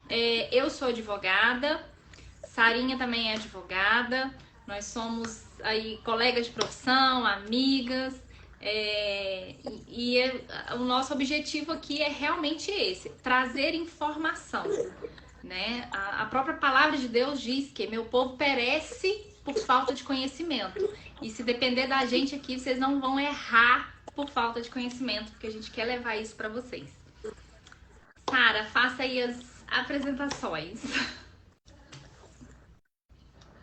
Eu sou advogada, Sarinha também é advogada, nós somos aí colegas de profissão, amigas, o nosso objetivo aqui é realmente esse, trazer informação, né? A própria palavra de Deus diz que meu povo perece por falta de conhecimento. E se depender da gente aqui, vocês não vão errar por falta de conhecimento, porque a gente quer levar isso para vocês. Sara, faça aí as apresentações.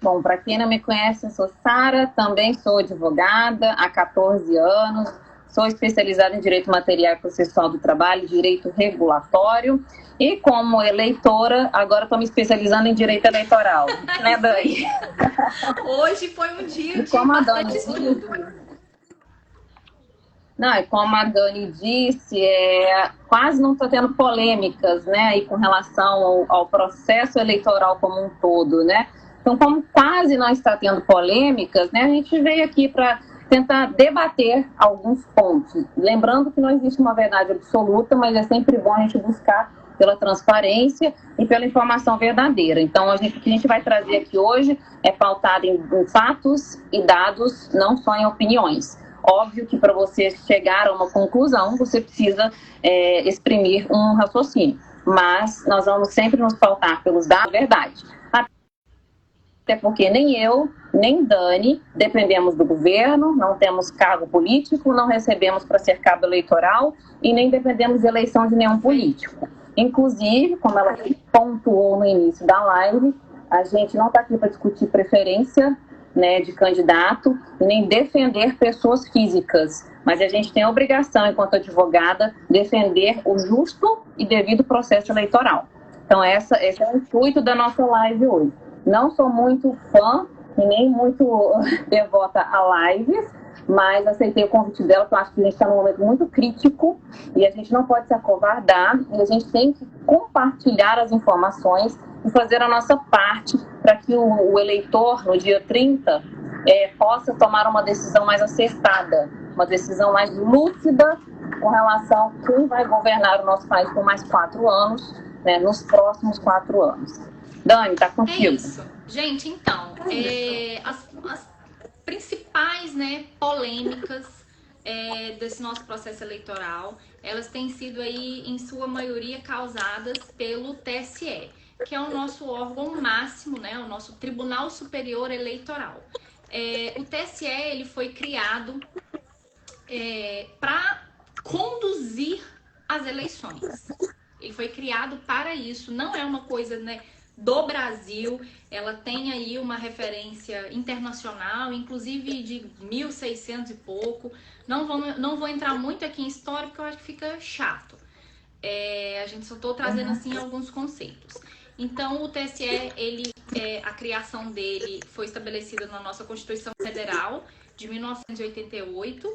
Bom, para quem não me conhece, eu sou Sara, também sou advogada há 14 anos, sou especializada em Direito Material e Processual do Trabalho, Direito Regulatório, e como eleitora, agora estou me especializando em Direito Eleitoral, né, Dani? Hoje foi um dia de bastante estudo. Não, e como a Dani disse, quase não está tendo polêmicas, né, aí com relação ao processo eleitoral como um todo, né? Então, como quase não está tendo polêmicas, né, a gente veio aqui para tentar debater alguns pontos. Lembrando que não existe uma verdade absoluta, mas é sempre bom a gente buscar pela transparência e pela informação verdadeira. Então, o que a gente vai trazer aqui hoje é pautado em fatos e dados, não só em opiniões. Óbvio que para você chegar a uma conclusão, você precisa exprimir um raciocínio. Mas nós vamos sempre nos pautar pelos dados da verdade. Até porque nem eu, nem Dani dependemos do governo, não temos cargo político, não recebemos para ser cabo eleitoral e nem dependemos de eleição de nenhum político. Inclusive, como ela pontuou no início da live, a gente não está aqui para discutir preferência, né, de candidato, nem defender pessoas físicas, mas a gente tem a obrigação, enquanto advogada, defender o justo e devido processo eleitoral. Então, esse é o intuito da nossa live hoje. Não sou muito fã e nem muito devota a lives, mas aceitei o convite dela, porque eu acho que a gente está num momento muito crítico e a gente não pode se acovardar e a gente tem que compartilhar as informações e fazer a nossa parte para que o eleitor, no dia 30, possa tomar uma decisão mais acertada, uma decisão mais lúcida com relação a quem vai governar o nosso país por mais 4 anos, né, nos próximos 4 anos. Dani, tá contigo. É isso. Gente, então, as principais, né, polêmicas desse nosso processo eleitoral, elas têm sido aí, em sua maioria, causadas pelo TSE, que é o nosso órgão máximo, né, o nosso Tribunal Superior Eleitoral. O TSE, ele foi criado para conduzir as eleições. Ele foi criado para isso, não é uma coisa, né, do Brasil, ela tem aí uma referência internacional, inclusive de 1600 e pouco. Não vou entrar muito aqui em história, porque eu acho que fica chato. A gente só estou trazendo assim alguns conceitos. Então, o TSE, a criação dele foi estabelecida na nossa Constituição Federal de 1988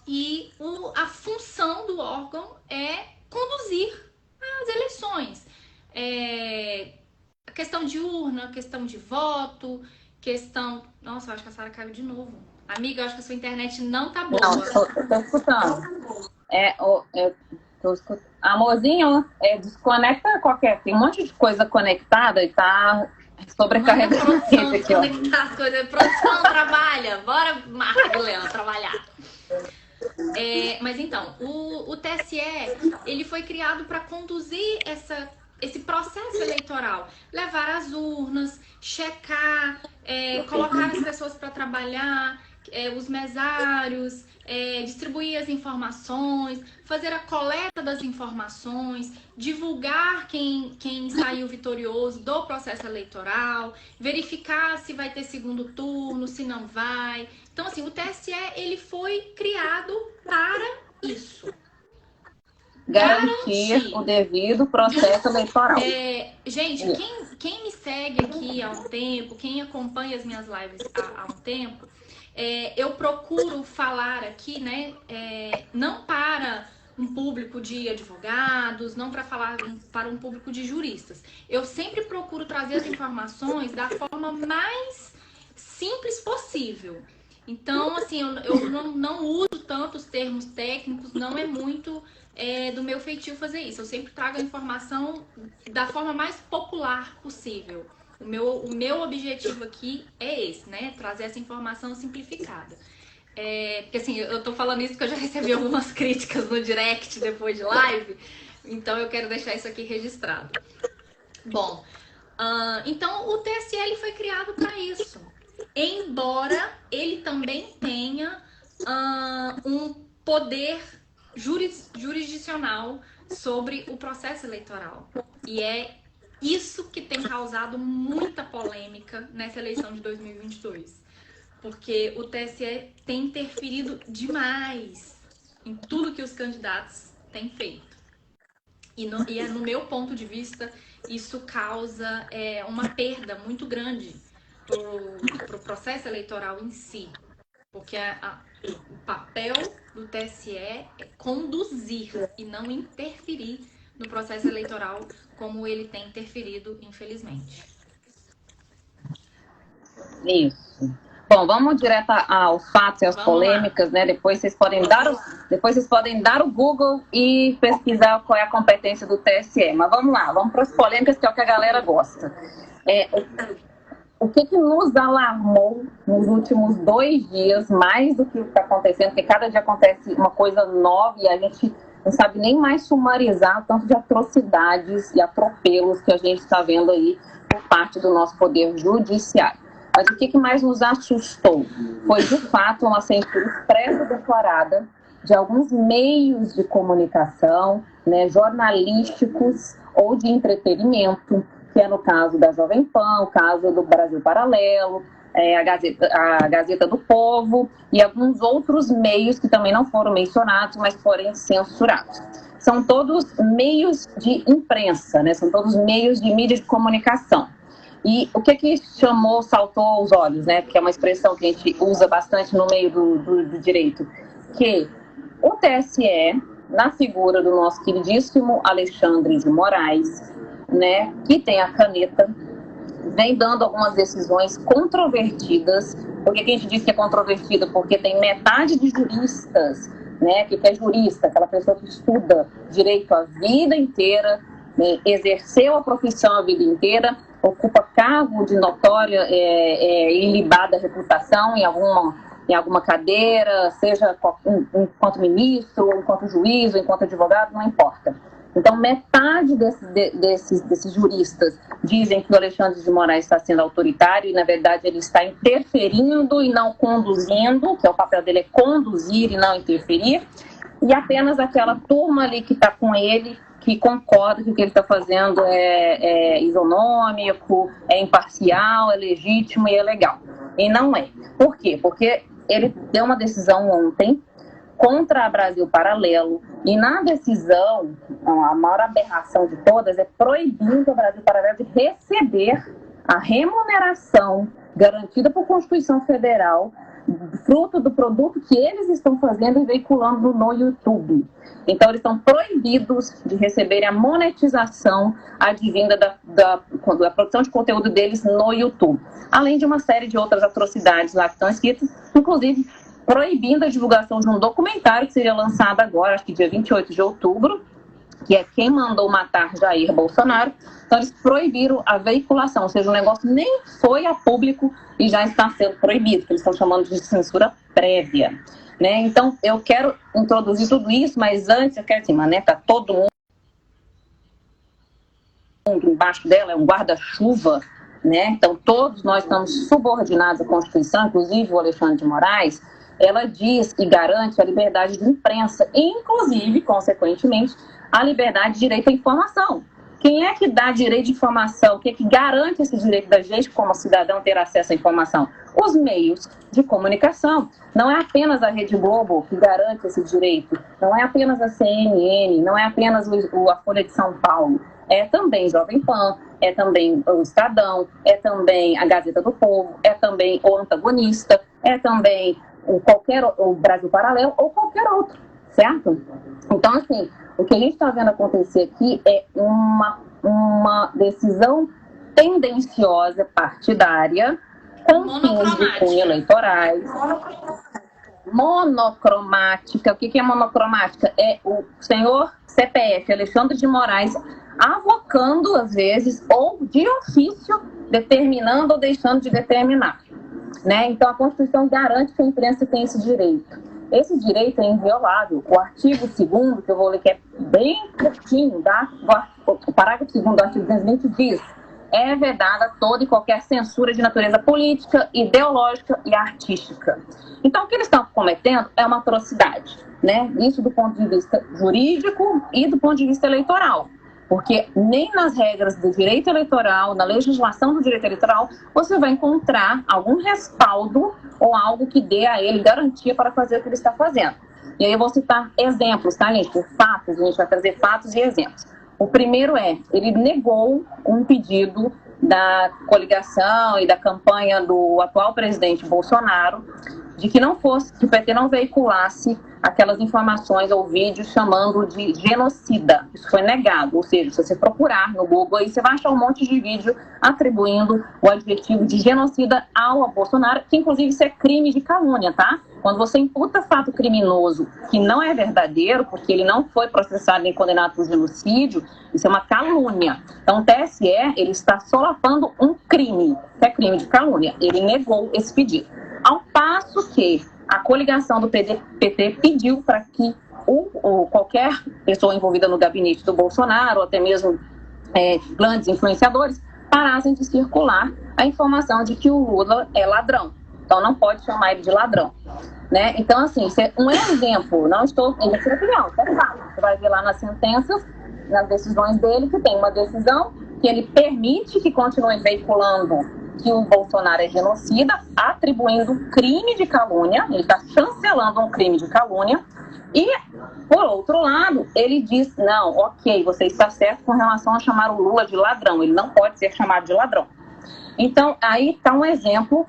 e a função do órgão é conduzir as eleições. A questão de urna, questão de voto, questão... Nossa, eu acho que a Sara caiu de novo. Amiga, eu acho que a sua internet não tá boa. Não, tô escutando. Tô escutando. Amorzinho, desconecta qualquer... Tem um monte de coisa conectada e tá sobrecarregando. Produção, desconectar as coisas. Produção, trabalha. Bora, Marca Helena, trabalhar. Mas então, o TSE, ele foi criado para conduzir esse processo eleitoral, levar as urnas, checar, colocar as pessoas para trabalhar, os mesários, distribuir as informações, fazer a coleta das informações, divulgar quem saiu vitorioso do processo eleitoral, verificar se vai ter segundo turno, se não vai. Então, assim, o TSE, ele foi criado para isso. Garantir o devido processo eleitoral. Gente, quem me segue aqui há um tempo, quem acompanha as minhas lives há um tempo, eu procuro falar aqui, né, não para um público de advogados, não para falar para um público de juristas. Eu sempre procuro trazer as informações da forma mais simples possível. Então, assim, eu não uso tantos termos técnicos, não é muito do meu feitio fazer isso. Eu sempre trago a informação da forma mais popular possível. O meu objetivo aqui é esse, né? Trazer essa informação simplificada. Porque assim, eu tô falando isso porque eu já recebi algumas críticas no direct depois de live, então eu quero deixar isso aqui registrado. Bom, então o TSE foi criado para isso. Embora ele também tenha um poder jurisdicional sobre o processo eleitoral. E é isso que tem causado muita polêmica nessa eleição de 2022. Porque o TSE tem interferido demais em tudo que os candidatos têm feito. E no meu ponto de vista, isso causa uma perda muito grande para o processo eleitoral em si. Porque o papel do TSE é conduzir e não interferir no processo eleitoral como ele tem interferido, infelizmente. Isso. Bom, vamos direto aos fatos e às polêmicas, né? Depois vocês podem dar o Google e pesquisar qual é a competência do TSE. Mas vamos lá, vamos para as polêmicas, que é o que a galera gosta. O que nos alarmou nos últimos 2 dias, mais do que o que está acontecendo, porque cada dia acontece uma coisa nova e a gente não sabe nem mais sumarizar o tanto de atrocidades e atropelos que a gente está vendo aí por parte do nosso poder judiciário. Mas o que mais nos assustou foi, de fato, uma censura expressa declarada de alguns meios de comunicação, né, jornalísticos ou de entretenimento, que é no caso da Jovem Pan, o caso do Brasil Paralelo, a Gazeta do Povo e alguns outros meios que também não foram mencionados, mas foram censurados. São todos meios de imprensa, né? São todos meios de mídia de comunicação. E o que saltou aos olhos, né? Que é uma expressão que a gente usa bastante no meio do direito, que o TSE, na figura do nosso queridíssimo Alexandre de Moraes, né, que tem a caneta, vem dando algumas decisões controvertidas. Por que a gente diz que é controvertida? Porque tem metade de juristas, né, que é jurista, aquela pessoa que estuda direito a vida inteira, né, exerceu a profissão a vida inteira, ocupa cargo de notória e ilibada reputação em alguma cadeira, seja enquanto ministro, ou enquanto juiz, ou enquanto advogado, não importa. Então, metade desses juristas dizem que o Alexandre de Moraes está sendo autoritário e, na verdade, ele está interferindo e não conduzindo, que é o papel dele é conduzir e não interferir, e apenas aquela turma ali que está com ele, que concorda que o que ele está fazendo é isonômico, é imparcial, é legítimo e é legal. E não é. Por quê? Porque ele deu uma decisão ontem contra a Brasil Paralelo, e na decisão, a maior aberração de todas é proibindo a Brasil Paralelo de receber a remuneração garantida por Constituição Federal, fruto do produto que eles estão fazendo e veiculando no YouTube. Então, eles estão proibidos de receberem a monetização advinda da produção de conteúdo deles no YouTube. Além de uma série de outras atrocidades lá que estão escritas, inclusive proibindo a divulgação de um documentário que seria lançado agora, acho que dia 28 de outubro, que é Quem Mandou Matar Jair Bolsonaro. Então, eles proibiram a veiculação, ou seja, o negócio nem foi a público e já está sendo proibido, que eles estão chamando de censura prévia, né? Então, eu quero introduzir tudo isso, mas antes eu quero assim, né, tá todo mundo embaixo dela, é um guarda-chuva, né? Então, todos nós estamos subordinados à Constituição, inclusive o Alexandre de Moraes. Ela diz e garante a liberdade de imprensa, inclusive, consequentemente, a liberdade de direito à informação. Quem é que dá direito de informação? Quem é que garante esse direito da gente, como cidadão, ter acesso à informação? Os meios de comunicação. Não é apenas a Rede Globo que garante esse direito, não é apenas a CNN, não é apenas a Folha de São Paulo. É também Jovem Pan, é também o Estadão, é também a Gazeta do Povo, é também o Antagonista, é também o Brasil Paralelo ou qualquer outro, certo? Então, assim, o que a gente está vendo acontecer aqui é uma decisão tendenciosa partidária com com fins de cunho eleitorais. Monocromática. O que é monocromática? É o senhor CPF, Alexandre de Moraes, avocando, às vezes, ou de ofício, determinando ou deixando de determinar. Né? Então, a Constituição garante que a imprensa tem esse direito. Esse direito é inviolável. O artigo 2º, que eu vou ler, que é bem curtinho, tá? O parágrafo 2º do artigo 220 diz: é vedada toda e qualquer censura de natureza política, ideológica e artística. Então, o que eles estão cometendo é uma atrocidade, né? Isso do ponto de vista jurídico e do ponto de vista eleitoral. Porque nem nas regras do direito eleitoral, na legislação do direito eleitoral, você vai encontrar algum respaldo ou algo que dê a ele garantia para fazer o que ele está fazendo. E aí eu vou citar exemplos, tá, gente? Por fatos, a gente vai trazer fatos e exemplos. O primeiro é, ele negou um pedido da coligação e da campanha do atual presidente Bolsonaro de que não fosse, que o PT não veiculasse aquelas informações ou vídeos chamando de genocida. Isso foi negado, ou seja, se você procurar no Google aí, você vai achar um monte de vídeo atribuindo o adjetivo de genocida ao Bolsonaro, que inclusive isso é crime de calúnia, tá? Quando você imputa fato criminoso que não é verdadeiro, porque ele não foi processado nem condenado por genocídio, isso é uma calúnia. Então o TSE, ele está solapando um crime, que é crime de calúnia. Ele negou esse pedido. Ao passo que a coligação do PT pediu para que qualquer pessoa envolvida no gabinete do Bolsonaro, ou até mesmo grandes influenciadores, parassem de circular a informação de que o Lula é ladrão. Então não pode chamar ele de ladrão. Né? Então, assim, isso é um exemplo. Não estou em opinião, você vai ver lá nas sentenças, nas decisões dele, que tem uma decisão que ele permite que continue veiculando que o Bolsonaro é genocida, atribuindo crime de calúnia, ele está chancelando um crime de calúnia, e, por outro lado, ele diz, não, ok, você está certo com relação a chamar o Lula de ladrão, ele não pode ser chamado de ladrão. Então, aí está um exemplo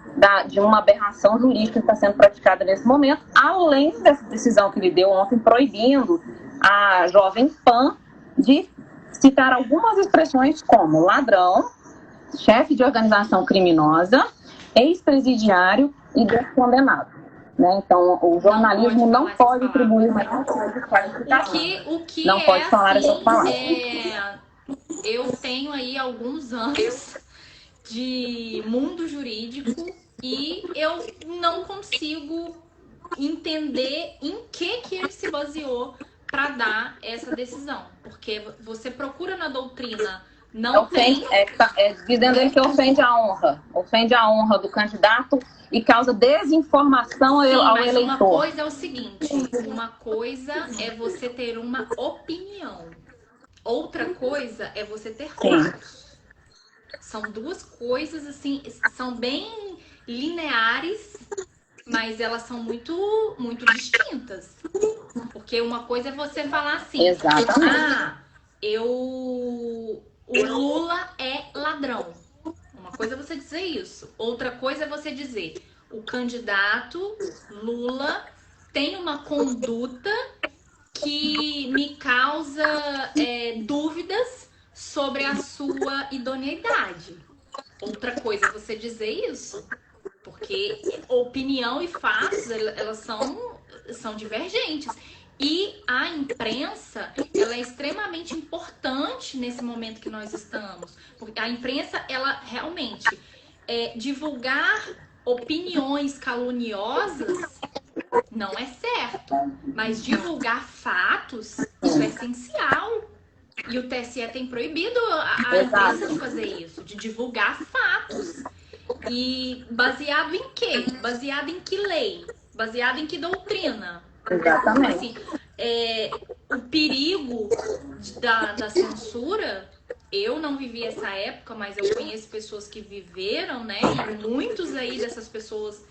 de uma aberração jurídica que está sendo praticada nesse momento, além dessa decisão que ele deu ontem, proibindo a Jovem Pan de citar algumas expressões como ladrão, chefe de organização criminosa, ex-presidiário e descondenado. Né? Então, o jornalismo não pode atribuir mais o que não pode falar assim, essa palavra. Eu tenho aí alguns anos de mundo jurídico e eu não consigo entender em que ele se baseou para dar essa decisão. Porque você procura na doutrina, não tem... dizendo ele que ofende a honra do candidato e causa desinformação ao eleitor. Uma coisa é o seguinte, uma coisa é você ter uma opinião, outra coisa é você ter fatos. São duas coisas, assim, são bem lineares, mas elas são muito, muito distintas. Porque uma coisa é você falar assim, o Lula é ladrão. Uma coisa é você dizer isso. Outra coisa é você dizer, o candidato Lula tem uma conduta que me causa dúvidas sobre a sua idoneidade. Outra coisa é você dizer isso. Porque opinião e fatos, elas são divergentes. E a imprensa, ela é extremamente importante nesse momento que nós estamos. Porque a imprensa, ela realmente, divulgar opiniões caluniosas não é certo. Mas divulgar fatos, isso é essencial. E o TSE tem proibido a imprensa de fazer isso, de divulgar fatos. E baseado em quê? Baseado em que lei? Baseado em que doutrina? Exatamente. Assim, o perigo da censura, eu não vivi essa época, mas eu conheço pessoas que viveram, né? E muitos aí dessas pessoas,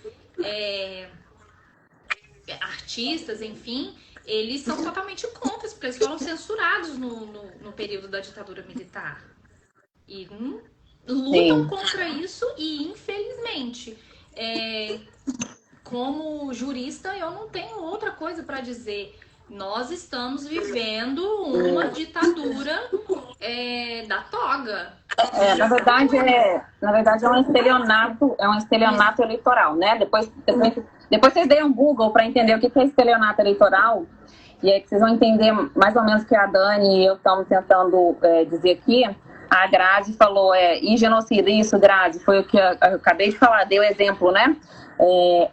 artistas, enfim, eles são totalmente contra, porque eles foram censurados no período da ditadura militar. E lutam contra isso e, infelizmente, como jurista, eu não tenho outra coisa para dizer. Nós estamos vivendo uma ditadura da toga. Na verdade é um estelionato eleitoral, né? Depois vocês deem um Google para entender o que é estelionato eleitoral, e aí que vocês vão entender mais ou menos o que a Dani e eu estamos tentando dizer aqui. A Grazi falou, e genocida, isso, Grazi, foi o que eu acabei de falar, deu exemplo, né?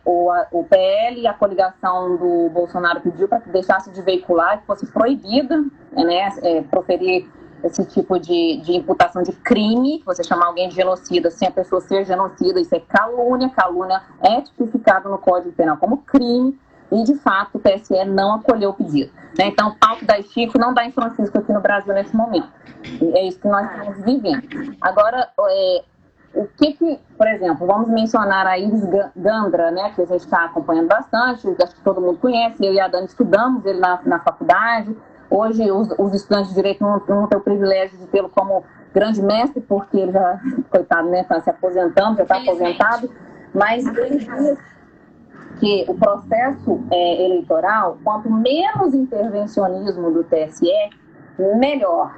O PL e a coligação do Bolsonaro pediu para que deixasse de veicular, que fosse proibida, né, proferir esse tipo de imputação de crime, você chamar alguém de genocida sem a pessoa ser genocida, isso é calúnia é tipificado no Código Penal como crime, e de fato o TSE não acolheu o pedido, né? Então o pau que dá em Chico não dá em Francisco aqui no Brasil nesse momento, é isso que nós estamos vivendo. Agora, o que, por exemplo, vamos mencionar a Iris Gandra, né, que a gente está acompanhando bastante, acho que todo mundo conhece, eu e a Dani estudamos ele na faculdade. Hoje os estudantes de Direito não têm o privilégio de tê-lo como grande mestre, porque ele já, coitado, né, está se aposentando, já está aposentado, mas ele diz que o processo eleitoral, quanto menos intervencionismo do TSE, melhor.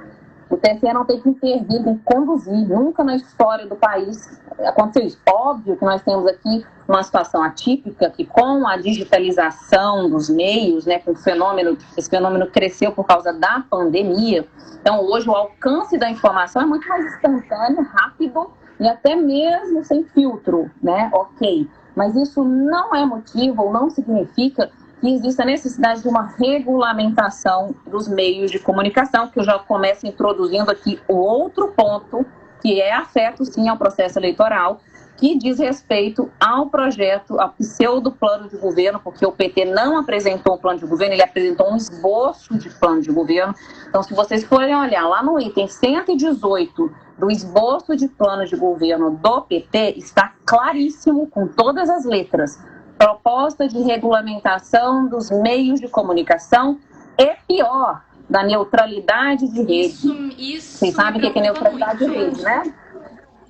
O TSE não tem que intervir, tem que conduzir. Nunca na história do país aconteceu isso. Óbvio que nós temos aqui uma situação atípica, que com a digitalização dos meios, né, com esse fenômeno cresceu por causa da pandemia. Então, hoje, o alcance da informação é muito mais instantâneo, rápido e até mesmo sem filtro, né? Ok. Mas isso não é motivo ou não significa que existe a necessidade de uma regulamentação dos meios de comunicação, que eu já começo introduzindo aqui o outro ponto, que é afeto, sim, ao processo eleitoral, que diz respeito ao projeto, ao pseudo-plano de governo, porque o PT não apresentou um plano de governo, ele apresentou um esboço de plano de governo. Então, se vocês forem olhar lá no item 118 do esboço de plano de governo do PT, está claríssimo, com todas as letras, proposta de regulamentação dos meios de comunicação e, pior, da neutralidade de rede. Isso vocês sabem o que é neutralidade de rede, né?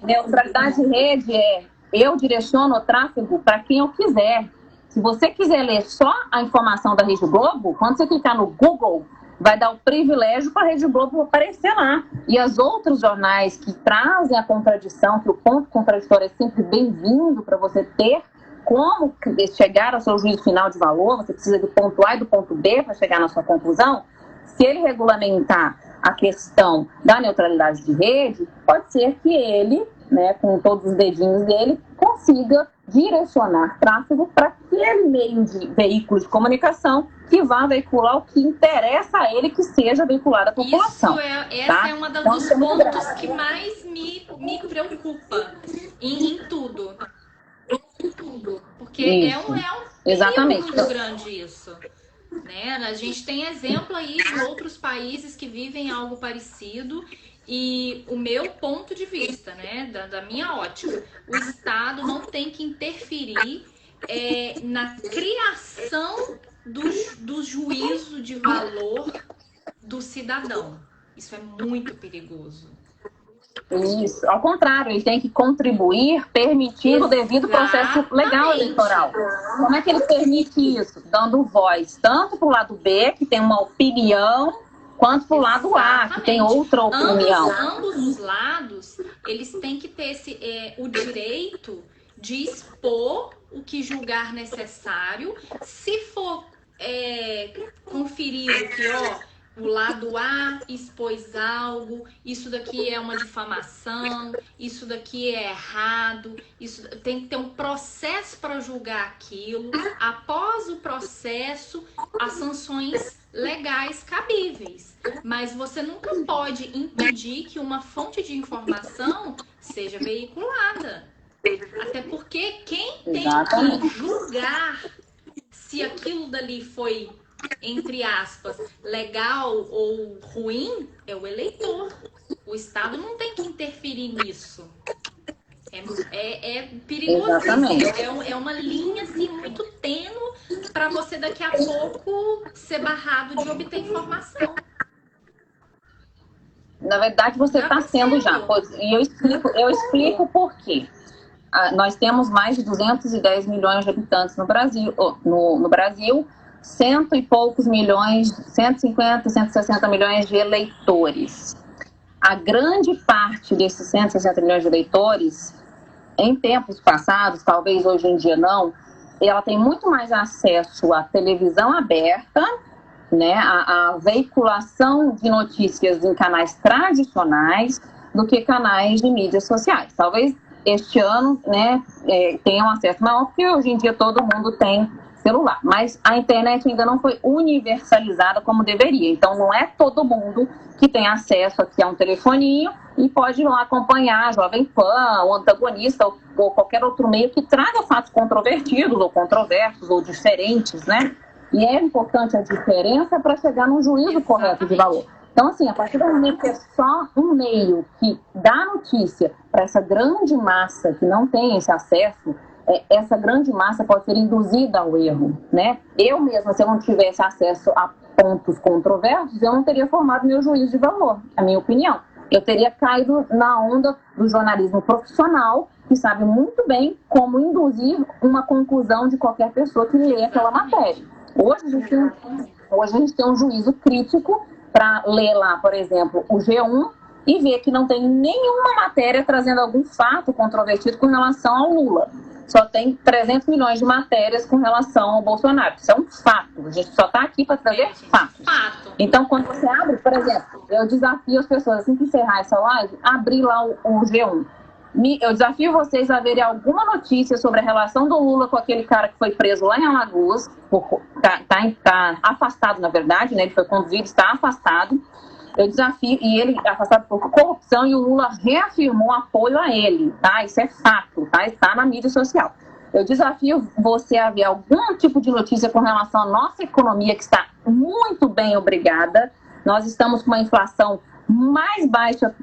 Neutralidade de rede eu direciono o tráfego para quem eu quiser. Se você quiser ler só a informação da Rede Globo, quando você clicar no Google, vai dar o privilégio para a Rede Globo aparecer lá. E os outros jornais que trazem a contradição, que o ponto contraditório é sempre bem-vindo para você ter como chegar ao seu juízo final de valor, você precisa do ponto A e do ponto B para chegar na sua conclusão. Se ele regulamentar a questão da neutralidade de rede, pode ser que ele, né, com todos os dedinhos dele, consiga direcionar tráfego para aquele meio de veículo de comunicação que vá veicular o que interessa a ele que seja veiculado à população. Essa é uma dos pontos que mais me preocupa em tudo. Porque isso. Exatamente. Muito grande isso. Né? A gente tem exemplo aí de outros países que vivem algo parecido. E o meu ponto de vista, né, da minha ótica, o Estado não tem que interferir na criação do juízo de valor do cidadão. Isso é muito perigoso. Isso, ao contrário, ele tem que contribuir, permitir o devido processo legal eleitoral. Como é que ele permite isso? Dando voz tanto para o lado B, que tem uma opinião, quanto para o lado A, que tem outra opinião. Ambos os lados, eles têm que ter o direito de expor o que julgar necessário. Se for conferido que, o lado A expôs algo, isso daqui é uma difamação, isso daqui é errado, isso tem que ter um processo para julgar aquilo. Após o processo, as sanções legais cabíveis. Mas você nunca pode impedir que uma fonte de informação seja veiculada. Até porque quem tem que julgar se aquilo dali foi, entre aspas, legal ou ruim, é o eleitor. O Estado não tem que interferir nisso. É perigosíssimo. É uma linha assim, muito tênue para você daqui a pouco ser barrado de obter informação. Na verdade, você está sendo já. E eu explico por quê. Nós temos mais de 210 milhões de habitantes no Brasil. cento e poucos milhões, 150, 160 milhões de eleitores. A grande parte desses 160 milhões de eleitores, em tempos passados, talvez hoje em dia não, ela tem muito mais acesso à televisão aberta, né, a veiculação de notícias em canais tradicionais do que canais de mídias sociais. Talvez este ano, né, tenha um acesso maior, porque hoje em dia todo mundo tem celular, mas a internet ainda não foi universalizada como deveria. Então não é todo mundo que tem acesso aqui a um telefoninho e pode ir lá acompanhar a Jovem Pan, o Antagonista ou qualquer outro meio que traga fatos controvertidos ou controversos ou diferentes, né? E é importante a diferença para chegar num juízo correto de valor. Então, assim, a partir do momento que é só um meio que dá notícia para essa grande massa que não tem esse acesso, essa grande massa pode ser induzida ao erro, né? Eu mesma, se eu não tivesse acesso a pontos controversos, eu não teria formado meu juízo de valor, a minha opinião. Eu teria caído na onda do jornalismo profissional, que sabe muito bem como induzir uma conclusão de qualquer pessoa que lê aquela matéria. Hoje a gente tem um juízo crítico para ler lá, por exemplo, o G1 e ver que não tem nenhuma matéria trazendo algum fato controvertido com relação ao Lula. Só tem 300 milhões de matérias com relação ao Bolsonaro. Isso é um fato. A gente só está aqui para trazer fatos. Então, quando você abre, por exemplo, eu desafio as pessoas, assim que encerrar essa live, abrir lá o G1. Eu desafio vocês a verem alguma notícia sobre a relação do Lula com aquele cara que foi preso lá em Alagoas. Tá afastado, na verdade, né? Ele foi conduzido, está afastado. Eu desafio, e ele afastado por corrupção, e o Lula reafirmou apoio a ele, tá? Isso é fato, tá? Está na mídia social. Eu desafio você a ver algum tipo de notícia com relação à nossa economia, que está muito bem, obrigada. Nós estamos com uma inflação mais baixa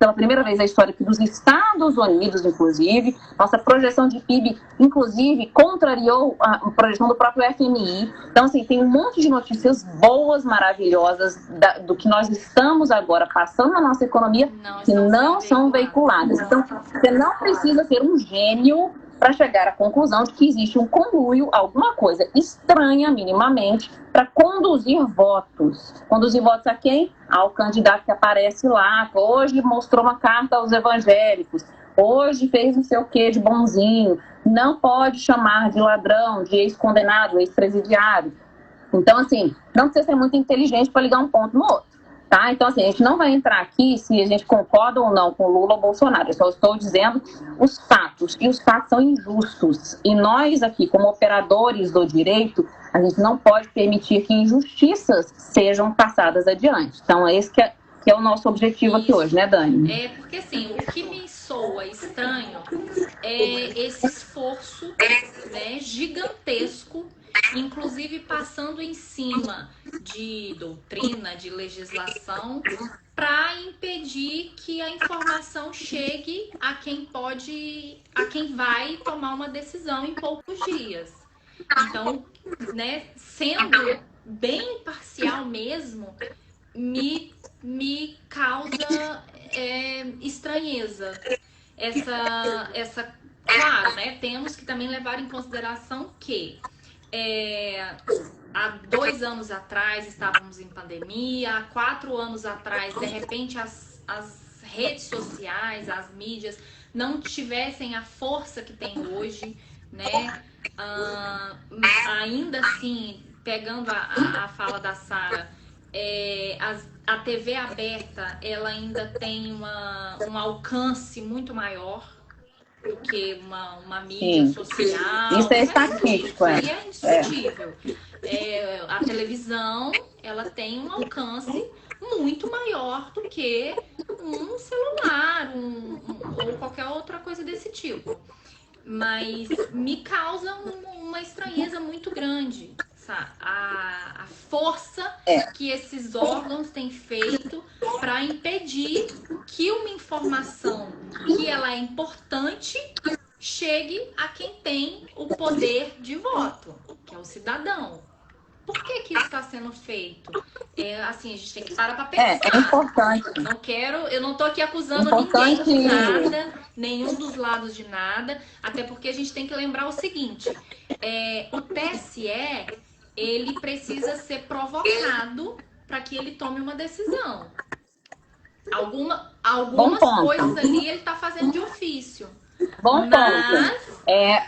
pela primeira vez na história aqui dos Estados Unidos, inclusive. Nossa projeção de PIB, inclusive, contrariou a projeção do próprio FMI. Então, assim, tem um monte de notícias boas, maravilhosas do que nós estamos agora passando na nossa economia que não são veiculadas. Então, você não precisa ser um gênio para chegar à conclusão de que existe um conluio, alguma coisa estranha, minimamente, para conduzir votos. Conduzir votos a quem? Ao candidato que aparece lá, que hoje mostrou uma carta aos evangélicos, hoje fez não sei o que de bonzinho, não pode chamar de ladrão, de ex-condenado, ex-presidiário. Então, assim, não precisa ser muito inteligente para ligar um ponto no outro. Tá? Então, assim, a gente não vai entrar aqui se a gente concorda ou não com Lula ou Bolsonaro. Eu só estou dizendo os fatos. E os fatos são injustos. E nós aqui, como operadores do direito, a gente não pode permitir que injustiças sejam passadas adiante. Então, esse que é o nosso objetivo aqui hoje, né, Dani? Porque, assim, o que me soa estranho é esse esforço, né, gigantesco, inclusive passando em cima de doutrina, de legislação, para impedir que a informação chegue a quem vai tomar uma decisão em poucos dias. Então, né, sendo bem imparcial mesmo, me causa estranheza. Claro, né, temos que também levar em consideração que há 2 anos atrás estávamos em pandemia, há 4 anos atrás, de repente, as redes sociais, as mídias não tivessem a força que tem hoje, né? Ainda assim, pegando a fala da Sara, a TV aberta, ela ainda tem um alcance muito maior do que uma mídia social. Isso é estatístico, Isso é indiscutível. A televisão, ela tem um alcance muito maior do que um celular ou qualquer outra coisa desse tipo. Mas me causa uma estranheza muito grande, sabe? A força que esses órgãos têm feito para impedir que uma informação que ela é importante chegue a quem tem o poder de voto, que é o cidadão. Por que isso está sendo feito? Assim, a gente tem que parar para pensar. É importante. Eu não estou aqui acusando ninguém de nada, nenhum dos lados de nada, até porque a gente tem que lembrar o seguinte: o TSE, ele precisa ser provocado para que ele tome uma decisão. Algumas coisas ali ele está fazendo de ofício. Bom ponto.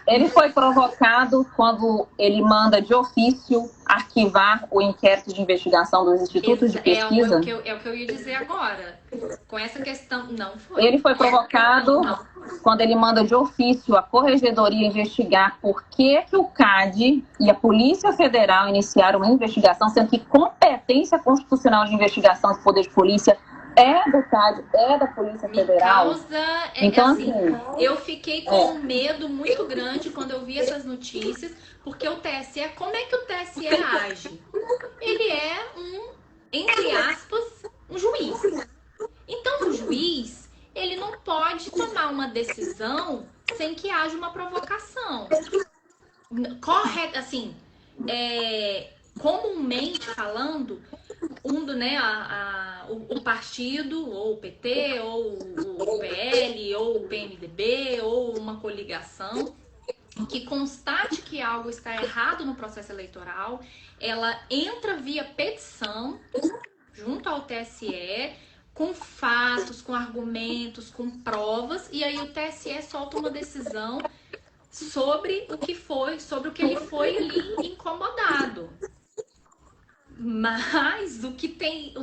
Ele foi provocado quando ele manda de ofício arquivar o inquérito de investigação dos institutos de pesquisa. É o que eu ia dizer agora. Com essa questão, não foi. Ele foi provocado quando ele manda de ofício a Corregedoria investigar por que o CAD e a Polícia Federal iniciaram uma investigação, sendo que competência constitucional de investigação de poder de polícia é do CAD, é da Polícia Federal. Então, assim, eu fiquei com um medo muito grande quando eu vi essas notícias, porque o TSE, como é que o TSE age? Ele é entre aspas, um juiz. Então, o juiz, ele não pode tomar uma decisão sem que haja uma provocação. Correto, assim, comumente falando, o partido, ou o PT, ou o PL, ou o PMDB, ou uma coligação, que constate que algo está errado no processo eleitoral, ela entra via petição junto ao TSE, com fatos, com argumentos, com provas, e aí o TSE solta uma decisão sobre o que ele foi ali incomodado. Mas o que tem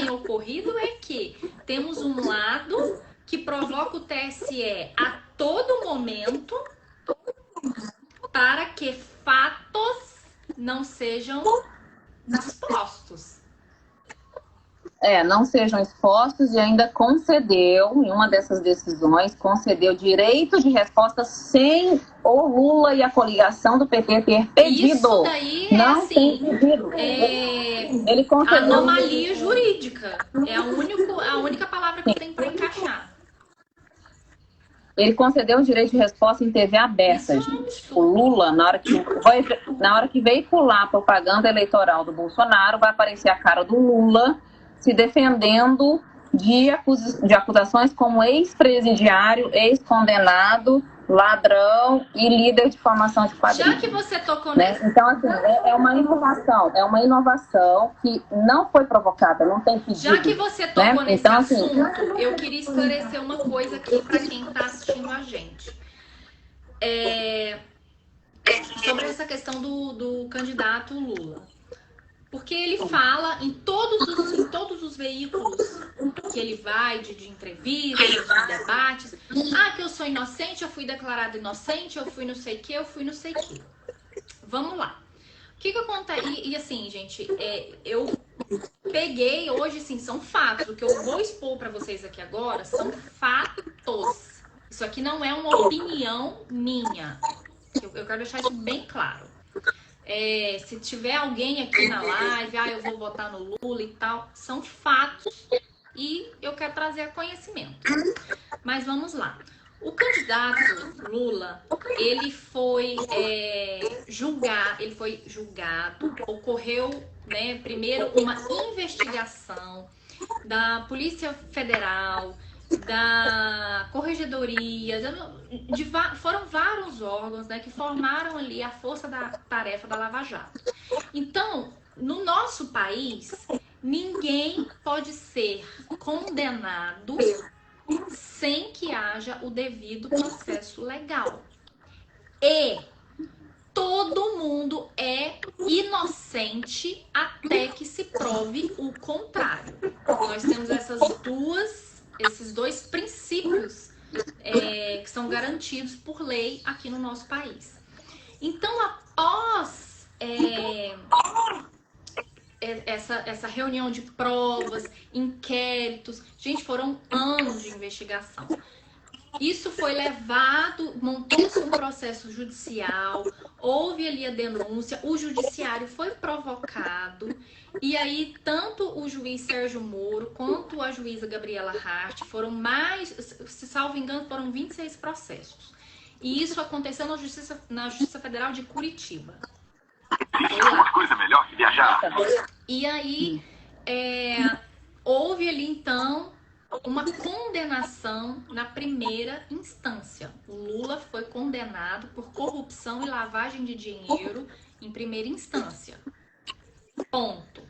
ocorrido é que temos um lado que provoca o TSE a todo momento para que fatos não sejam expostos. Não sejam expostos, e ainda concedeu, em uma dessas decisões, concedeu direito de resposta sem o Lula e a coligação do PT ter pedido. Isso daí não tem pedido. Ele concedeu anomalia jurídica. É a única palavra que tem para encaixar. Ele concedeu o direito de resposta em TV aberta, gente. O Lula, na hora que veicular a propaganda eleitoral do Bolsonaro, vai aparecer a cara do Lula se defendendo de acusações como ex-presidiário, ex-condenado, ladrão e líder de formação de quadrilha. Já que você tocou nessa... Então, assim, é uma inovação que não foi provocada, não tem pedido. Já que você tocou nesse assunto, eu queria esclarecer uma coisa aqui para quem está assistindo a gente. Sobre essa questão do candidato Lula. Porque ele fala em todos os veículos que ele vai, de entrevistas, de debates, que eu sou inocente, eu fui declarado inocente, eu fui não sei o que, eu fui não sei o que. Vamos lá. O que acontece? E assim, gente, eu peguei hoje, assim, são fatos. O que eu vou expor para vocês aqui agora são fatos. Isso aqui não é uma opinião minha. Eu quero deixar isso bem claro. Se tiver alguém aqui na live, eu vou votar no Lula e tal, são fatos e eu quero trazer a conhecimento. Mas vamos lá. O candidato Lula, ele foi julgado, ocorreu, primeiro uma investigação da Polícia Federal, da Corregedoria, foram vários órgãos, que formaram ali a força da tarefa da Lava Jato. Então, no nosso país, ninguém pode ser condenado sem que haja o devido processo legal. E todo mundo é inocente até que se prove o contrário. Nós temos esses dois princípios que são garantidos por lei aqui no nosso país. Então, após essa reunião de provas, inquéritos, gente, foram anos de investigação. Isso foi levado, montou-se um processo judicial, houve ali a denúncia, o judiciário foi provocado, e aí tanto o juiz Sérgio Moro quanto a juíza Gabriela Hart foram se salvo engano, foram 26 processos. E isso aconteceu na Justiça Federal de Curitiba. Uma coisa melhor que viajar. E aí houve ali então uma condenação na primeira instância. O Lula foi condenado por corrupção e lavagem de dinheiro em primeira instância. Ponto.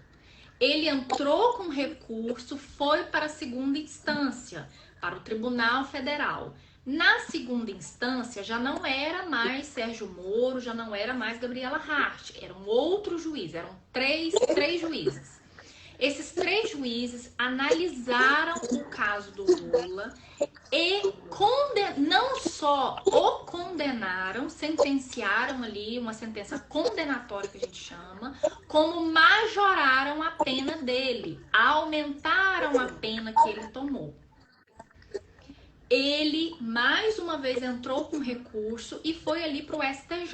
Ele entrou com recurso, foi para a segunda instância, para o Tribunal Federal. Na segunda instância, já não era mais Sérgio Moro, já não era mais Gabriela Hart, era um outro juiz, eram três juízes. Esses 3 juízes analisaram o caso do Lula e não só o condenaram, sentenciaram ali, uma sentença condenatória que a gente chama, como majoraram a pena dele, aumentaram a pena que ele tomou. Ele, mais uma vez, entrou com recurso e foi ali para o STJ.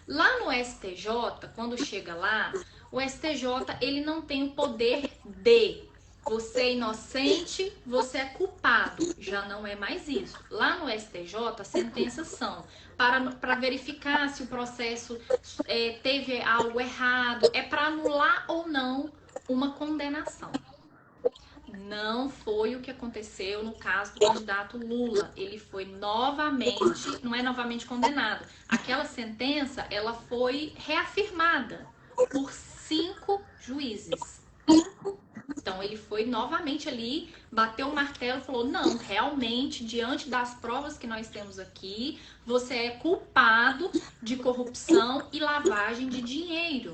Lá no STJ, quando chega lá, o STJ, ele não tem o poder de você é inocente, você é culpado. Já não é mais isso. Lá no STJ, as sentenças são para verificar se o processo teve algo errado, é para anular ou não uma condenação. Não foi o que aconteceu no caso do candidato Lula. Ele foi novamente, não é novamente condenado. Aquela sentença, ela foi reafirmada por 5 juízes. Então, ele foi novamente ali, bateu o martelo e falou, não, realmente, diante das provas que nós temos aqui, você é culpado de corrupção e lavagem de dinheiro.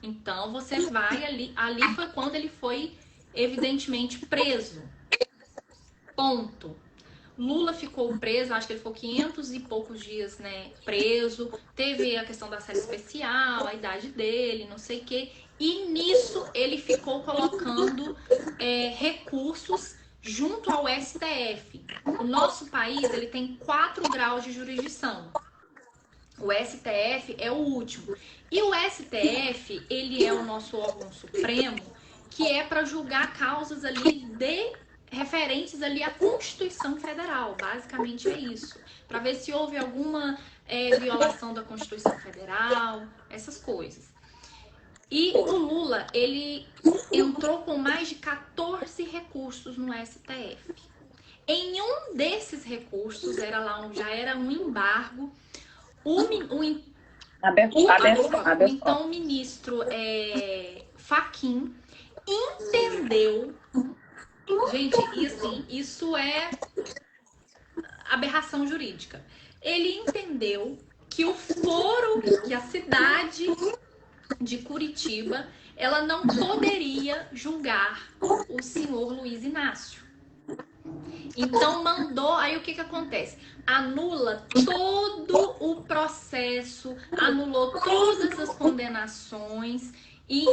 Então, você vai ali. Ali foi quando ele foi evidentemente preso. Ponto. Lula ficou preso, acho que ele ficou 500 e poucos dias, né, preso. Teve a questão da série especial, a idade dele, não sei o quê. E nisso ele ficou colocando recursos junto ao STF. O nosso país, ele tem 4 graus de jurisdição. O STF é o último. E o STF, ele é o nosso órgão supremo, que é para julgar causas ali referentes ali à Constituição Federal. Basicamente é isso. Para ver se houve alguma violação da Constituição Federal, essas coisas. E o Lula, ele entrou com mais de 14 recursos no STF. Em um desses recursos, já era um embargo, então o ministro Fachin entendeu, gente, e assim, isso é aberração jurídica. Ele entendeu que o foro, que a cidade de Curitiba, ela não poderia julgar o senhor Luiz Inácio. Então mandou, aí o que acontece? Anula todo o processo, anulou todas as condenações e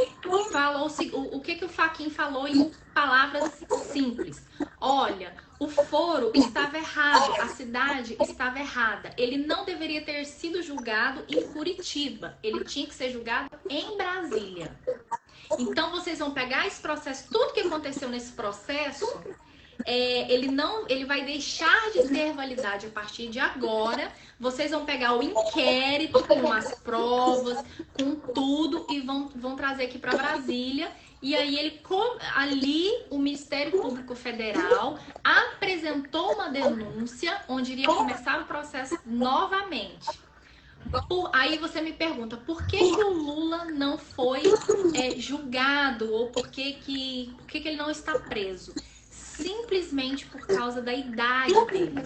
falou o que o Fachin falou em palavras simples. Olha, o foro estava errado, a cidade estava errada. Ele não deveria ter sido julgado em Curitiba, ele tinha que ser julgado em Brasília. Então vocês vão pegar esse processo, tudo que aconteceu nesse processo, ele vai deixar de ter validade a partir de agora. Vocês vão pegar o inquérito com as provas, com tudo e vão trazer aqui para Brasília. E aí ali o Ministério Público Federal apresentou uma denúncia onde iria começar o processo novamente. Aí você me pergunta, por que o Lula não foi julgado ou por que ele não está preso? Simplesmente por causa da idade dele.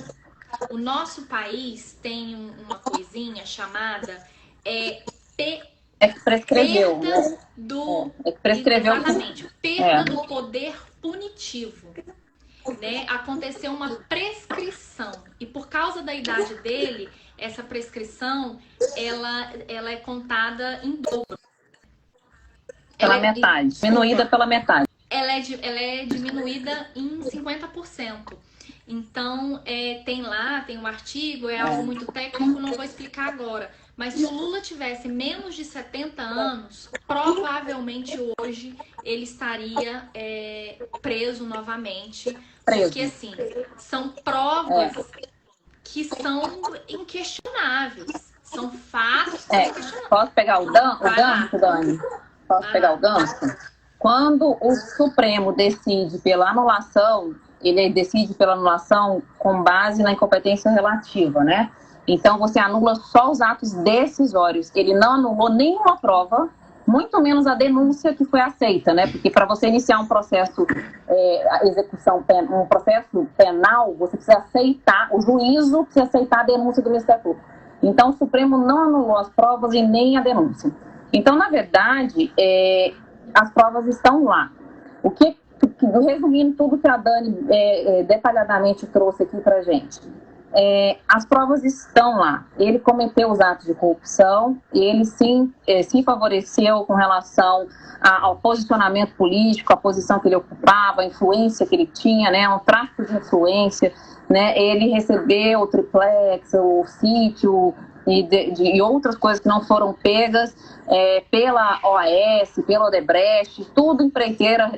O nosso país tem uma coisinha chamada prescreveu, perda prescreveu. Exatamente, perda do poder punitivo. Né? Aconteceu uma prescrição e por causa da idade dele, essa prescrição ela é contada em dobro. Pela metade, diminuída pela metade. Ela é diminuída em 50%. Então, tem um artigo, é algo muito técnico, não vou explicar agora. Mas se o Lula tivesse menos de 70 anos, provavelmente hoje ele estaria preso novamente. Porque, assim, são provas que são inquestionáveis. São fatos inquestionáveis. Posso pegar o gancho, Dani? Posso pegar o gancho? Quando o Supremo decide pela anulação, ele decide pela anulação com base na incompetência relativa, né? Então, você anula só os atos decisórios. Ele não anulou nenhuma prova, muito menos a denúncia que foi aceita, né? Porque para você iniciar um processo, um processo penal, você precisa aceitar, o juízo precisa aceitar a denúncia do Ministério Público. Então, o Supremo não anulou as provas e nem a denúncia. Então, na verdade, as provas estão lá. Resumindo tudo que a Dani detalhadamente trouxe aqui para a gente. As provas estão lá. Ele cometeu os atos de corrupção, ele sim se favoreceu com relação ao posicionamento político, a posição que ele ocupava, a influência que ele tinha, né, um tráfico de influência, né, ele recebeu o triplex, o sítio e outras coisas que não foram pegas pela OAS, pela Odebrecht, tudo empreiteira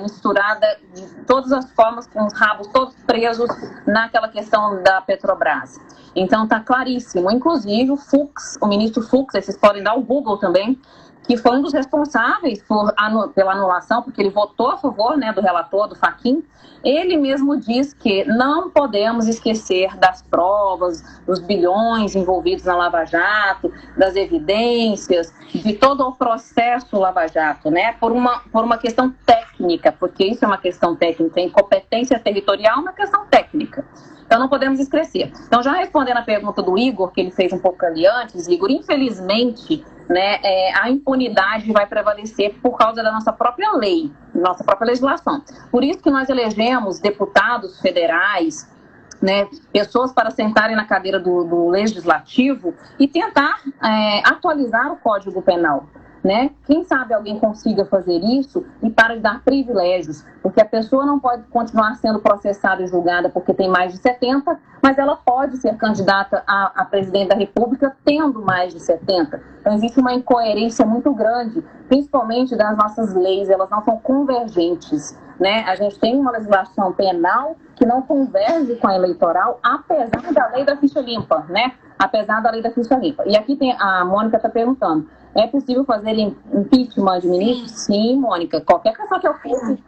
misturada de todas as formas, com os rabos todos presos naquela questão da Petrobras. Então está claríssimo, inclusive o ministro Fux, vocês podem dar o Google também, que foi um dos responsáveis pela anulação, porque ele votou a favor, né, do relator, do Fachin. Ele mesmo diz que não podemos esquecer das provas, dos bilhões envolvidos na Lava Jato, das evidências, de todo o processo Lava Jato, né, por uma questão técnica, porque isso é uma questão técnica, incompetência territorial é uma questão técnica. Então, não podemos esquecer. Então, já respondendo a pergunta do Igor, que ele fez um pouco ali antes, Igor, infelizmente, né, a impunidade vai prevalecer por causa da nossa própria lei, nossa própria legislação. Por isso que nós elegemos deputados federais, né, pessoas para sentarem na cadeira do legislativo e tentar atualizar o Código Penal. Né? Quem sabe alguém consiga fazer isso e para de dar privilégios, porque a pessoa não pode continuar sendo processada e julgada porque tem mais de 70, mas ela pode ser candidata a presidente da República tendo mais de 70. Então existe uma incoerência muito grande, principalmente das nossas leis, elas não são convergentes, né? A gente tem uma legislação penal que não converge com a eleitoral, apesar da lei da ficha limpa, né? Apesar da lei da ficha limpa. E aqui a Mônica está perguntando, é possível fazer impeachment de ministros? Sim, Mônica. Qualquer pessoa que ocupe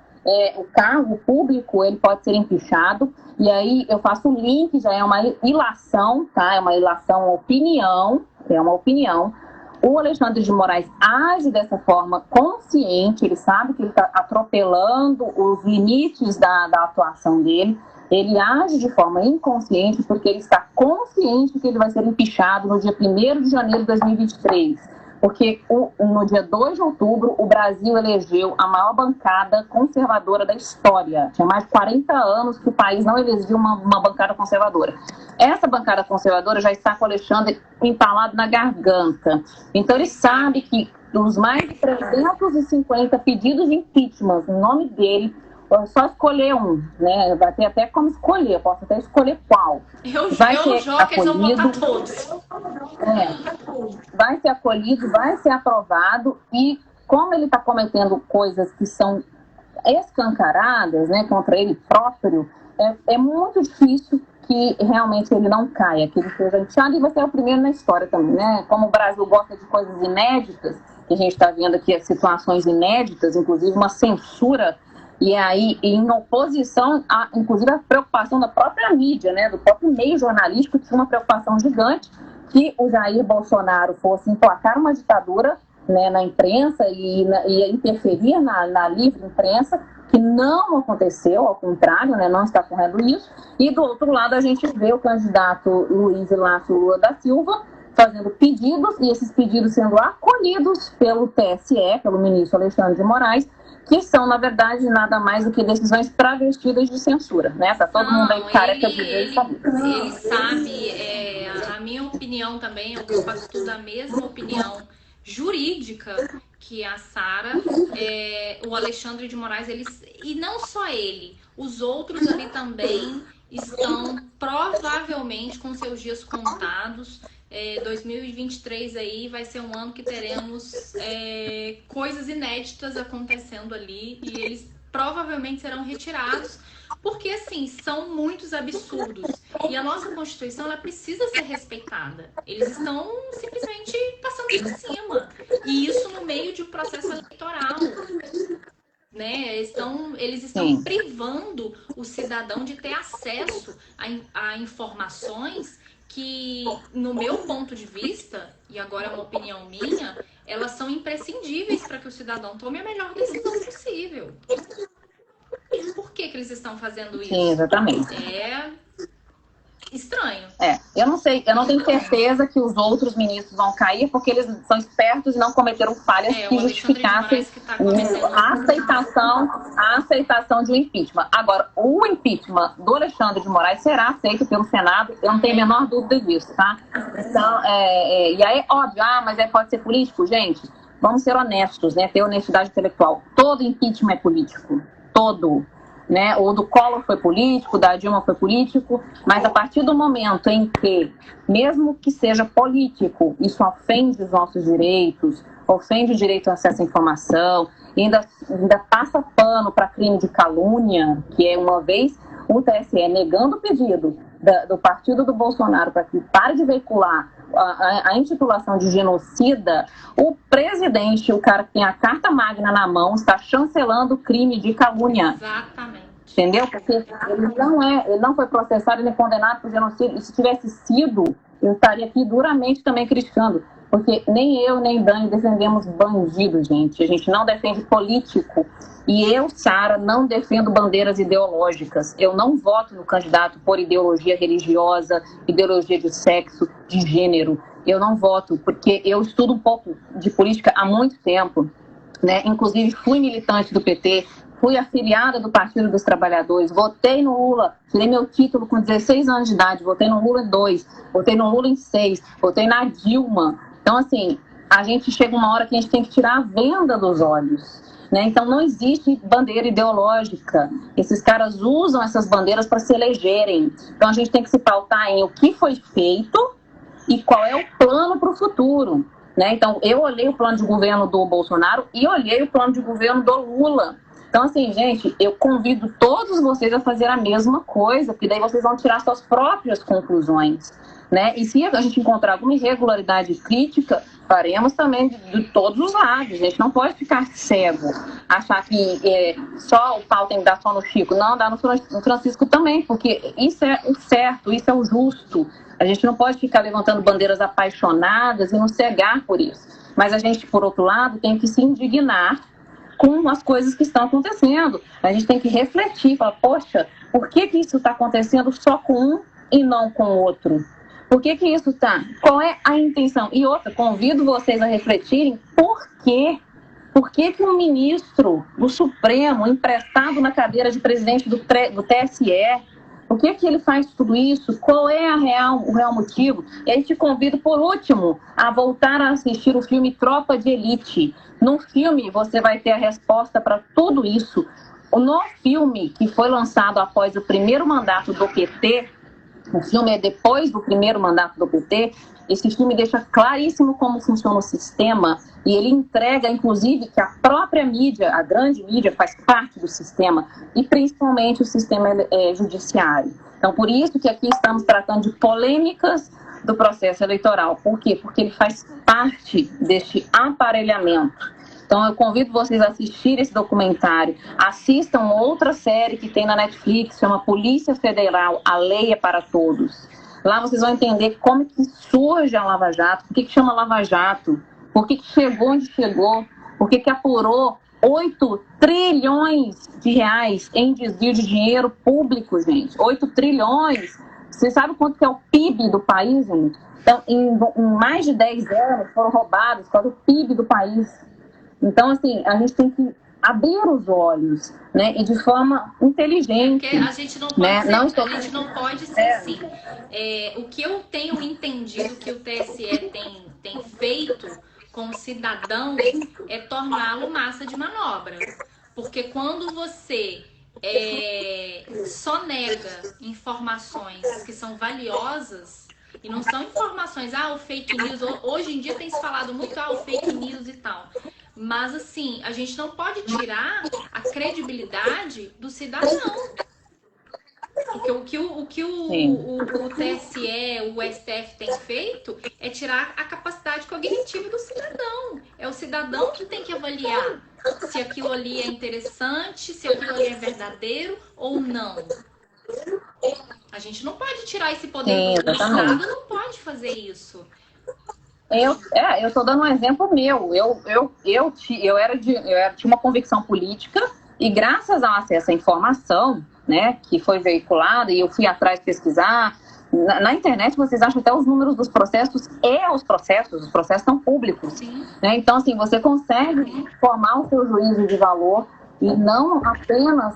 o cargo público, ele pode ser impeachado. E aí eu faço o link, já é uma ilação, tá? É uma ilação opinião, é uma opinião. O Alexandre de Moraes age dessa forma consciente, ele sabe que ele está atropelando os limites da atuação dele. Ele age de forma inconsciente porque ele está consciente que ele vai ser impeachado no dia 1º de janeiro de 2023. Porque no dia 2 de outubro, o Brasil elegeu a maior bancada conservadora da história. Tinha mais de 40 anos que o país não elegeu uma bancada conservadora. Essa bancada conservadora já está com o Alexandre entalado na garganta. Então, ele sabe que dos mais de 350 pedidos de impeachment em nome dele, é só escolher um, né? Vai ter até como escolher, posso até escolher qual. Eu jogo que eles vão votar todos. Vai ser acolhido, vai ser aprovado, e como ele está cometendo coisas que são escancaradas, né, contra ele próprio, é muito difícil que realmente ele não caia, que ele seja impeachado, e vai ser o primeiro na história também, né? Como o Brasil gosta de coisas inéditas, que a gente está vendo aqui situações inéditas, inclusive uma censura. E aí, em oposição, inclusive, a preocupação da própria mídia, né, do próprio meio jornalístico, tinha uma preocupação gigante que o Jair Bolsonaro fosse emplacar uma ditadura, né, na imprensa e interferir na livre imprensa, que não aconteceu, ao contrário, né, não está ocorrendo isso. E, do outro lado, a gente vê o candidato Luiz Inácio Lula da Silva fazendo pedidos, e esses pedidos sendo acolhidos pelo TSE, pelo ministro Alexandre de Moraes, que são, na verdade, nada mais do que decisões travestidas de censura, né? Tá todo mundo aí careca de ver e sabe. Ele sabe, a minha opinião também, eu compartilho da mesma opinião jurídica que a Sara, o Alexandre de Moraes, e não só ele, os outros ali também estão provavelmente com seus dias contados. 2023 aí vai ser um ano que teremos coisas inéditas acontecendo ali, e eles provavelmente serão retirados, porque assim, são muitos absurdos, e a nossa Constituição, ela precisa ser respeitada. Eles estão simplesmente passando por cima, e isso no meio de um processo eleitoral. né? Eles estão Sim. privando o cidadão de ter acesso a informações que, no meu ponto de vista, e agora é uma opinião minha, elas são imprescindíveis para que o cidadão tome a melhor decisão possível. Por que eles estão fazendo isso? Sim, exatamente. É estranho. Eu não sei, eu não tenho certeza que os outros ministros vão cair, porque eles são espertos e não cometeram falhas que justificassem a aceitação de um impeachment. Agora, o impeachment do Alexandre de Moraes será aceito pelo Senado, eu não tenho a menor dúvida disso, tá? Então, e aí, óbvio, mas pode ser político? Gente, vamos ser honestos, né? Ter honestidade intelectual. Todo impeachment é político. Todo. Né? O do Collor foi político, da Dilma foi político, mas a partir do momento em que, mesmo que seja político, isso ofende os nossos direitos, ofende o direito ao acesso à informação, e ainda passa pano para crime de calúnia, que é uma vez o TSE negando o pedido do partido do Bolsonaro para que pare de veicular a intitulação de genocida, o presidente, o cara que tem a carta magna na mão, está chancelando o crime de calúnia. Exatamente. Entendeu? Porque ele não foi processado nem condenado por genocídio. E se tivesse sido, eu estaria aqui duramente também criticando. Porque nem eu, nem Dani defendemos bandido, gente. A gente não defende político. E eu, Sara, não defendo bandeiras ideológicas. Eu não voto no candidato por ideologia religiosa, ideologia de sexo, de gênero. Eu não voto, porque eu estudo um pouco de política há muito tempo, né? Inclusive, fui militante do PT, fui afiliada do Partido dos Trabalhadores, votei no Lula, tirei meu título com 16 anos de idade, votei no Lula em 2, votei no Lula em 6, votei na Dilma. Então, assim, a gente chega uma hora que a gente tem que tirar a venda dos olhos, né? Então, não existe bandeira ideológica. Esses caras usam essas bandeiras para se elegerem. Então, a gente tem que se pautar em o que foi feito e qual é o plano para o futuro, né? Então, eu olhei o plano de governo do Bolsonaro e olhei o plano de governo do Lula. Então, assim, gente, eu convido todos vocês a fazer a mesma coisa, porque daí vocês vão tirar suas próprias conclusões, né? E se a gente encontrar alguma irregularidade crítica, faremos também de todos os lados. A gente não pode ficar cego, achar que só o pau tem que dar só no Chico. Não, dá no Francisco também, porque isso é o certo, isso é o justo. A gente não pode ficar levantando bandeiras apaixonadas e nos cegar por isso. Mas a gente, por outro lado, tem que se indignar com as coisas que estão acontecendo. A gente tem que refletir, falar, poxa, por que isso está acontecendo só com um e não com o outro? Por que isso está? Qual é a intenção? E outra, convido vocês a refletirem por quê? Por que um ministro do Supremo, emprestado na cadeira de presidente do TSE, por que ele faz tudo isso? Qual é o real motivo? E aí te convido, por último, a voltar a assistir o filme Tropa de Elite. No filme, você vai ter a resposta para tudo isso. No filme, que foi lançado após o primeiro mandato do PT, o filme é depois do primeiro mandato do PT, esse filme deixa claríssimo como funciona o sistema e ele entrega, inclusive, que a própria mídia, a grande mídia, faz parte do sistema e principalmente o sistema judiciário. Então, por isso que aqui estamos tratando de polêmicas do processo eleitoral. Por quê? Porque ele faz parte deste aparelhamento. Então, eu convido vocês a assistirem esse documentário. Assistam outra série que tem na Netflix, chama Polícia Federal, A Lei é para Todos. Lá vocês vão entender como que surge a Lava Jato, por que chama Lava Jato, por que chegou onde chegou, por que apurou 8 trilhões de reais em desvio de dinheiro público, gente. 8 trilhões. Você sabe quanto que é o PIB do país, gente? Então, em mais de 10 anos foram roubados quase o PIB do país. Então, assim, a gente tem que abrir os olhos, né? E de forma inteligente. Porque a gente não pode né? ser, a gente não pode ser assim. O que eu tenho entendido que o TSE tem feito com o cidadão é torná-lo massa de manobra. Porque quando você só nega informações que são valiosas, e não são informações, o fake news, hoje em dia tem se falado muito, o fake news e tal. Mas, assim, a gente não pode tirar a credibilidade do cidadão. Porque o que o TSE, o STF tem feito é tirar a capacidade cognitiva do cidadão. É o cidadão que tem que avaliar se aquilo ali é interessante, se aquilo ali é verdadeiro ou não. A gente não pode tirar esse poder do Estado, não pode fazer isso. Eu estou dando um exemplo meu. Eu tinha uma convicção política e graças ao acesso à informação, né, que foi veiculada e eu fui atrás pesquisar, na internet vocês acham até os números dos processos os processos são públicos. Né? Então, assim, você consegue formar o seu juízo de valor e não apenas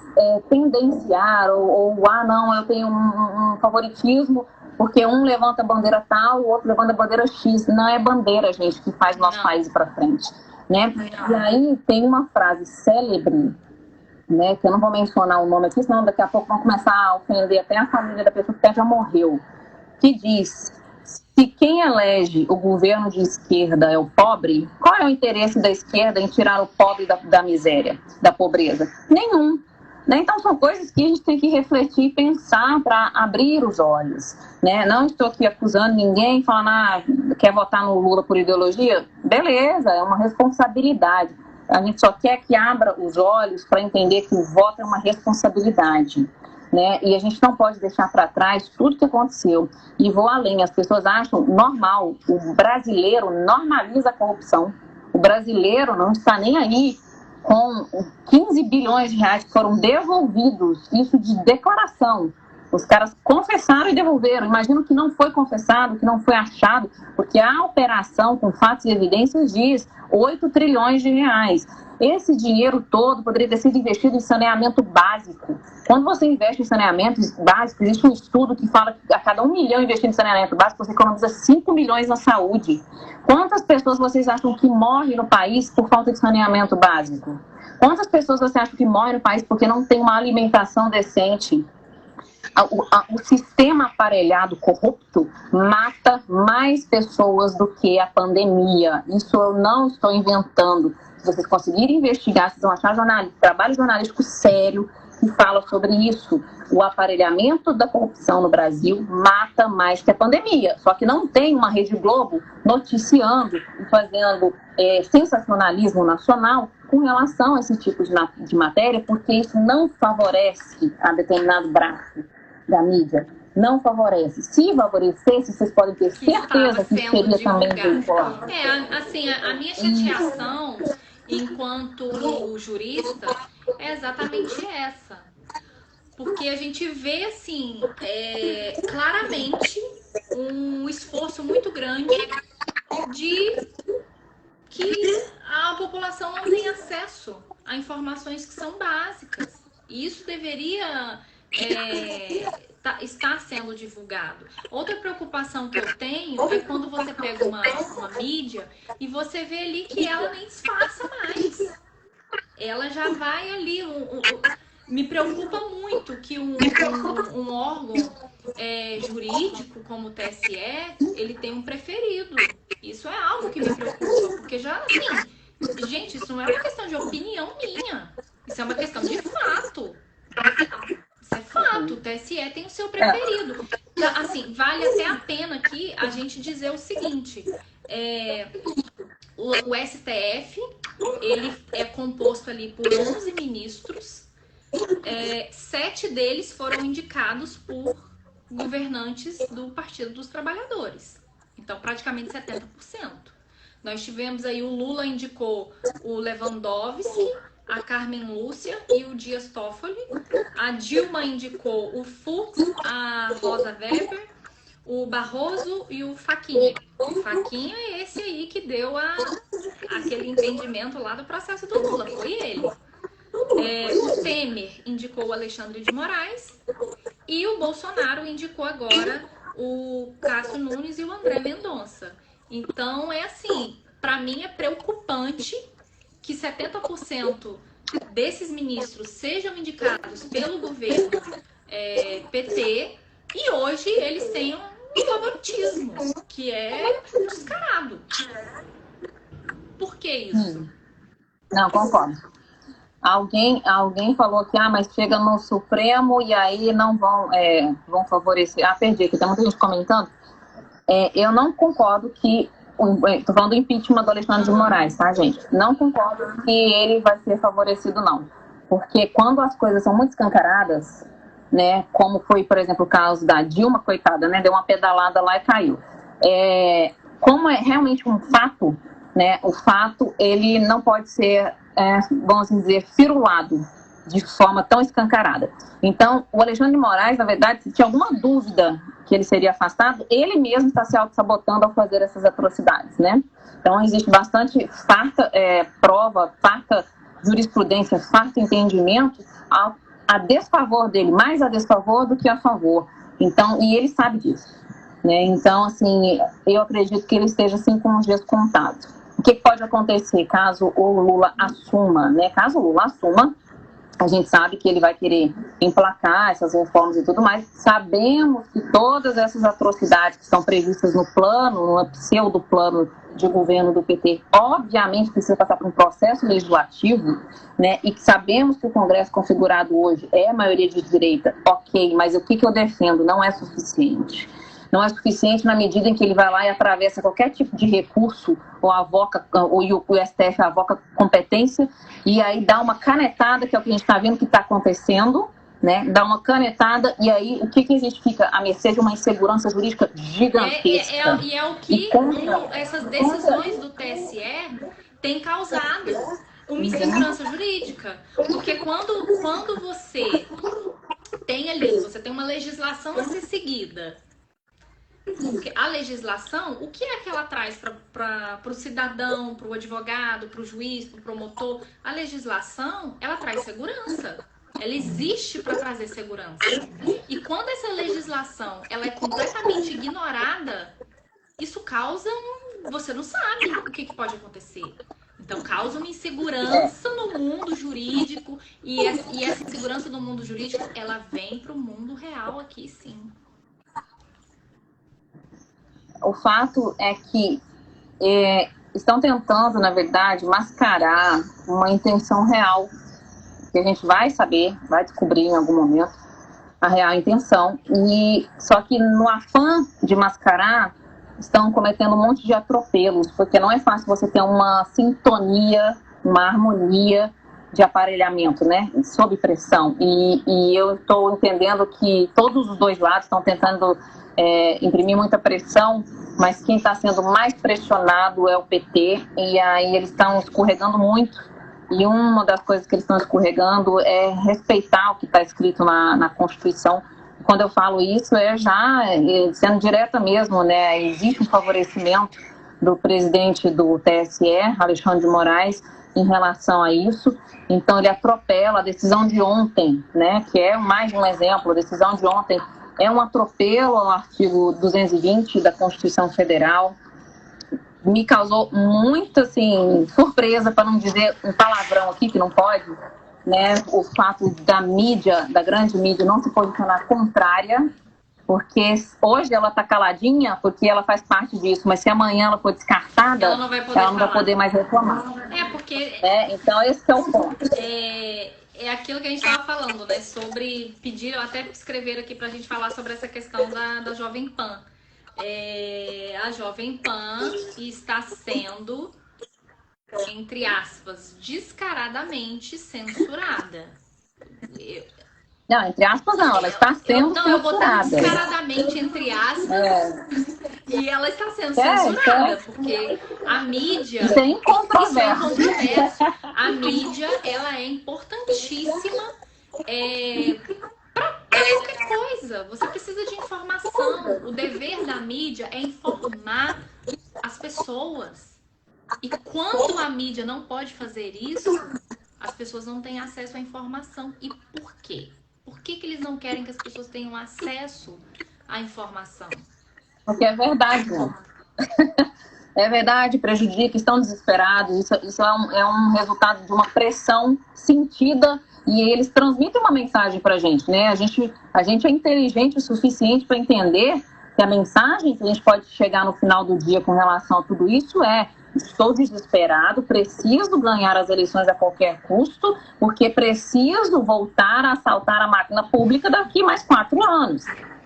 tendenciar não, eu tenho um favoritismo porque um levanta a bandeira tal, o outro levanta a bandeira X. Não é bandeira, gente, que faz nosso país para frente. Né? E aí tem uma frase célebre, né, que eu não vou mencionar o nome aqui, senão daqui a pouco vão começar a ofender até a família da pessoa que já morreu, que diz: se quem elege o governo de esquerda é o pobre, qual é o interesse da esquerda em tirar o pobre da miséria, da pobreza? Nenhum. Né? Então são coisas que a gente tem que refletir e pensar para abrir os olhos. Né? Não estou aqui acusando ninguém, falando, quer votar no Lula por ideologia? Beleza, é uma responsabilidade. A gente só quer que abra os olhos para entender que o voto é uma responsabilidade. Né? E a gente não pode deixar para trás tudo que aconteceu. E vou além, as pessoas acham normal, o brasileiro normaliza a corrupção. O brasileiro não está nem aí com 15 bilhões de reais que foram devolvidos, isso de declaração. Os caras confessaram e devolveram. Imagino que não foi confessado, que não foi achado, porque a operação com fatos e evidências diz 8 trilhões de reais. Esse dinheiro todo poderia ter sido investido em saneamento básico. Quando você investe em saneamento básico, existe um estudo que fala que a cada 1 milhão investido em saneamento básico, você economiza 5 milhões na saúde. Quantas pessoas vocês acham que morrem no país por falta de saneamento básico? Quantas pessoas você acha que morrem no país porque não tem uma alimentação decente? O sistema aparelhado corrupto mata mais pessoas do que a pandemia. Isso eu não estou inventando. Se vocês conseguirem investigar, vocês vão achar trabalho jornalístico sério que fala sobre isso. O aparelhamento da corrupção no Brasil mata mais que a pandemia. Só que não tem uma Rede Globo noticiando e fazendo sensacionalismo nacional com relação a esse tipo de matéria, porque isso não favorece a determinado braço da mídia. Não favorece. Se favorecesse, vocês podem ter certeza que seria também veiculado. Assim, a minha chateação enquanto jurista é exatamente essa. Porque a gente vê, assim, claramente um esforço muito grande de que a população não tem acesso a informações que são básicas. E isso deveria estar sendo divulgado. Outra preocupação que eu tenho é quando você pega uma mídia e você vê ali que ela nem disfarça mais. Ela já vai ali. Me preocupa muito que um órgão jurídico como o TSE, ele tem um preferido. Isso é algo que me preocupa, porque já assim, gente, isso não é uma questão de opinião minha. Isso é uma questão de fato. Isso é fato, o TSE tem o seu preferido. Assim, vale até a pena aqui a gente dizer o seguinte: o STF, ele é composto ali por 11 ministros, 7 deles foram indicados por governantes do Partido dos Trabalhadores. Então, praticamente 70%. Nós tivemos aí, o Lula indicou o Lewandowski, a Carmen Lúcia e o Dias Toffoli. A Dilma indicou o Fux, a Rosa Weber, o Barroso e o Fachin. O Fachin é esse aí que deu aquele entendimento lá do processo do Lula, foi ele. O Temer indicou o Alexandre de Moraes e o Bolsonaro indicou agora o Cássio Nunes e o André Mendonça. Então, assim, para mim é preocupante que 70% desses ministros sejam indicados pelo governo PT e hoje eles tenham um favoritismo, que é descarado. Por que isso? Não, concordo. Alguém falou que mas chega no Supremo e aí não vão favorecer. Perdi aqui, tem muita gente comentando. Eu não concordo que Estou falando do impeachment do Alexandre de Moraes, tá, gente? Não concordo que ele vai ser favorecido, não. Porque quando as coisas são muito escancaradas, né, como foi, por exemplo, o caso da Dilma, coitada, né, deu uma pedalada lá e caiu. Como é realmente um fato, né, o fato, ele não pode ser, vamos dizer, firulado de forma tão escancarada. Então, o Alexandre de Moraes, na verdade, se tinha alguma dúvida que ele seria afastado, ele mesmo está se auto-sabotando ao fazer essas atrocidades, né? Então, existe bastante farta prova, farta jurisprudência, farta entendimento a desfavor dele, mais a desfavor do que a favor. Então, e ele sabe disso, né? Então, assim, eu acredito que ele esteja assim com os dias contados. O que pode acontecer caso o Lula assuma, né? Caso o Lula assuma, a gente sabe que ele vai querer emplacar essas reformas e tudo mais. Sabemos que todas essas atrocidades que estão previstas no plano, no pseudo-plano de governo do PT, obviamente precisa passar por um processo legislativo, né? E que sabemos que o Congresso configurado hoje é a maioria de direita, ok, mas o que eu defendo não é suficiente. Não é suficiente na medida em que ele vai lá e atravessa qualquer tipo de recurso, ou avoca, ou o STF avoca competência, e aí dá uma canetada, que é o que a gente está vendo que está acontecendo, né? Dá uma canetada, e aí o que a gente fica à mercê de uma insegurança jurídica gigantesca. E é o que essas decisões do TSE têm causado, uma insegurança jurídica. Porque quando você tem ali, você tem uma legislação a ser seguida. Porque a legislação, o que é que ela traz para o cidadão, para o advogado, para o juiz, para o promotor? A legislação, ela traz segurança. Ela existe para trazer segurança. E quando essa legislação ela é completamente ignorada, isso causa você não sabe o que pode acontecer. Então, causa uma insegurança no mundo jurídico. E essa insegurança no mundo jurídico, ela vem para o mundo real aqui, sim. O fato é que estão tentando, na verdade, mascarar uma intenção real, que a gente vai saber, vai descobrir em algum momento a real intenção. E só que no afã de mascarar, estão cometendo um monte de atropelos, porque não é fácil você ter uma sintonia, uma harmonia de aparelhamento, né, sob pressão. E eu estou entendendo que todos os dois lados estão tentando imprimir muita pressão, mas quem está sendo mais pressionado é o PT, e aí eles estão escorregando muito, e uma das coisas que eles estão escorregando é respeitar o que está escrito na Constituição. Quando eu falo isso, já sendo direta mesmo, né, existe um favorecimento do presidente do TSE, Alexandre de Moraes, em relação a isso. Então ele atropela a decisão de ontem, né, que é mais um exemplo. A decisão de ontem é um atropelo ao artigo 220 da Constituição Federal. Me causou muita, assim, surpresa, para não dizer um palavrão aqui, que não pode, né? O fato da mídia, da grande mídia, não se posicionar contrária, porque hoje ela está caladinha, porque ela faz parte disso, mas se amanhã ela for descartada, ela não vai poder mais reclamar. Então esse é o ponto. É aquilo que a gente estava falando, né? Sobre pedir, eu até escrever aqui para a gente falar sobre essa questão da Jovem Pan. A Jovem Pan está sendo, entre aspas, descaradamente censurada. Não, entre aspas não, ela está sendo censurada. Eu botar descaradamente entre aspas, e ela está sendo censurada, porque a mídia... Sem controvérsia. A mídia, ela é importantíssima para qualquer coisa. Você precisa de informação. O dever da mídia é informar as pessoas. E quando a mídia não pode fazer isso, as pessoas não têm acesso à informação. E por quê? Por que eles não querem que as pessoas tenham acesso à informação? Porque é verdade, né? É verdade, prejudica, estão desesperados. Isso é um resultado de uma pressão sentida, e eles transmitem uma mensagem para a gente, né? A gente é inteligente o suficiente para entender que a mensagem que a gente pode chegar no final do dia com relação a tudo isso estou desesperado, preciso ganhar as eleições a qualquer custo, porque preciso voltar a assaltar a máquina pública daqui mais 4 anos.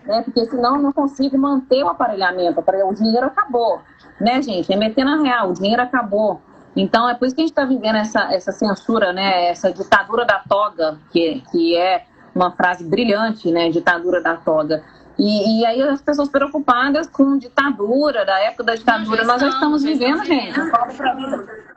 né? Porque senão eu não consigo manter o aparelhamento. O dinheiro acabou, né, gente? É meter na real, o dinheiro acabou. Então, é por isso que a gente está vivendo essa censura, né? Essa ditadura da toga, que é uma frase brilhante, né? Ditadura da toga. E aí as pessoas preocupadas com ditadura, da época da ditadura. Nós já estamos vivendo, gente.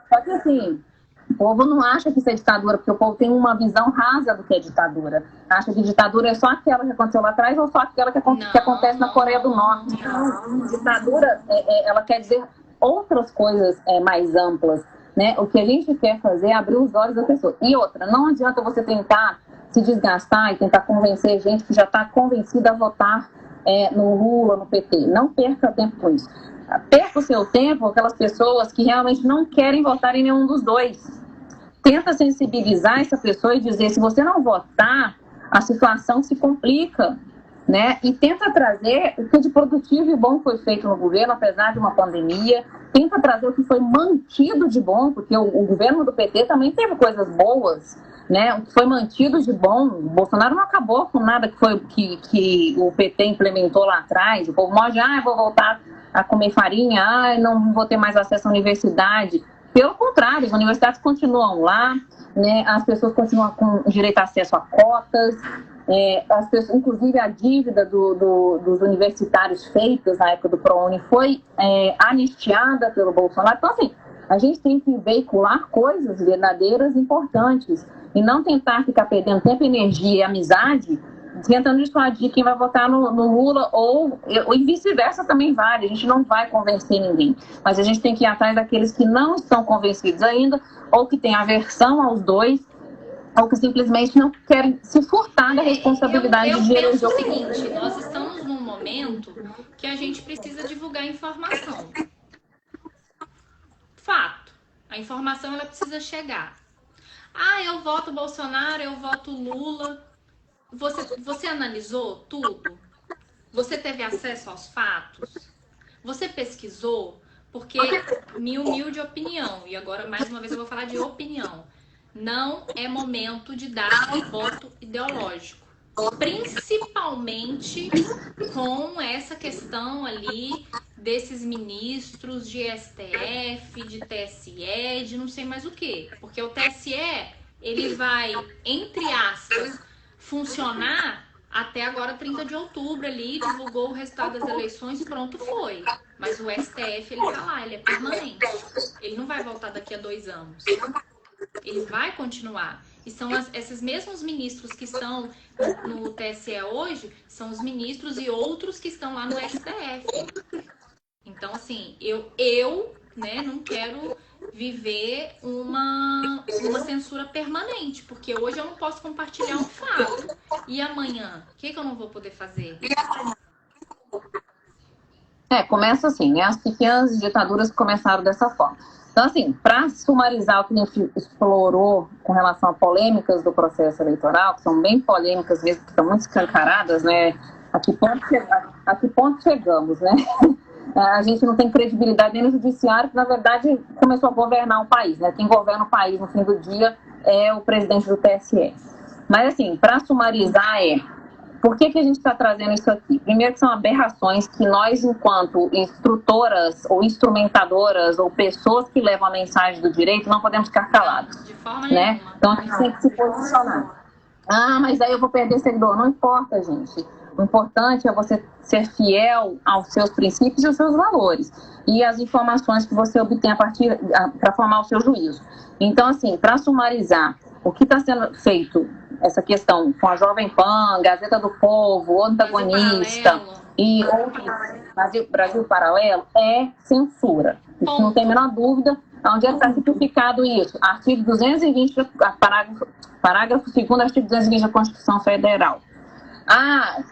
Só que assim, o povo não acha que isso é ditadura, porque o povo tem uma visão rasa do que é ditadura. Acha que ditadura é só aquela que aconteceu lá atrás ou só aquela que acontece na Coreia do Norte. Então, ditadura, ela quer dizer outras coisas mais amplas, né? O que a gente quer fazer é abrir os olhos da pessoa. E outra, não adianta você tentar se desgastar e tentar convencer gente que já está convencida a votar no Lula, no PT. Não perca tempo com isso. Perca o seu tempo com aquelas pessoas que realmente não querem votar em nenhum dos dois. Tenta sensibilizar essa pessoa e dizer, se você não votar, a situação se complica, né? E tenta trazer o que de produtivo e bom foi feito no governo, apesar de uma pandemia. Tenta trazer o que foi mantido de bom, porque o governo do PT também teve coisas boas, né? O que foi mantido de bom. O Bolsonaro não acabou com nada que o PT implementou lá atrás. O povo morde, vou voltar a comer farinha, não vou ter mais acesso à universidade. Pelo contrário, as universidades continuam lá, né? As pessoas continuam com direito a acesso a cotas. As pessoas, inclusive a dívida dos universitários feitas na época do ProUni foi anistiada pelo Bolsonaro. Então, assim, a gente tem que veicular coisas verdadeiras importantes e não tentar ficar perdendo tempo, energia e amizade tentando dissuadir quem vai votar no Lula ou vice-versa também vale. A gente não vai convencer ninguém, mas a gente tem que ir atrás daqueles que não estão convencidos ainda ou que têm aversão aos dois ou que simplesmente não querem se furtar da responsabilidade de eleger. Eu penso o seguinte, nós estamos num momento que a gente precisa divulgar informação. Fato. A informação ela precisa chegar. Eu voto Bolsonaro, eu voto Lula. Você analisou tudo? Você teve acesso aos fatos? Você pesquisou? Porque, minha humilde opinião, e agora mais uma vez eu vou falar de opinião, não é momento de dar voto ideológico. Principalmente com essa questão ali desses ministros de STF, de TSE, de não sei mais o quê. Porque o TSE, ele vai, entre aspas, funcionar até agora 30 de outubro ali, divulgou o resultado das eleições, pronto, foi. Mas o STF, ele tá lá, ele é permanente. Ele não vai voltar daqui a 2 anos. Ele vai continuar. E são esses mesmos ministros que estão no TSE hoje, são os ministros e outros que estão lá no STF. Então, assim, eu não quero viver uma censura permanente, porque hoje eu não posso compartilhar um fato. E amanhã, o que eu não vou poder fazer? Começa assim, né? As pequenas ditaduras começaram dessa forma. Então, assim, para sumarizar o que a gente explorou com relação a polêmicas do processo eleitoral, que são bem polêmicas mesmo, que estão muito escancaradas, né? A que ponto chegamos, né? A gente não tem credibilidade nem no judiciário, que na verdade começou a governar o país, né? Quem governa o país no fim do dia é o presidente do TSE. Mas assim, para sumarizar por que a gente está trazendo isso aqui? Primeiro que são aberrações que nós, enquanto instrutoras ou instrumentadoras ou pessoas que levam a mensagem do direito, não podemos ficar calados. De forma né? nenhuma. Então a gente tem que se posicionar. Mas aí eu vou perder seguidor. Não importa, gente. O importante é você ser fiel aos seus princípios e aos seus valores. E as informações que você obtém para formar o seu juízo. Então, assim, para sumarizar, o que está sendo feito, essa questão com a Jovem Pan, Gazeta do Povo, O Antagonista e outros, Brasil Paralelo, é censura. Isso não tem a menor dúvida. Onde está tipificado isso? Artigo 220, parágrafo 2º, artigo 220 da Constituição Federal.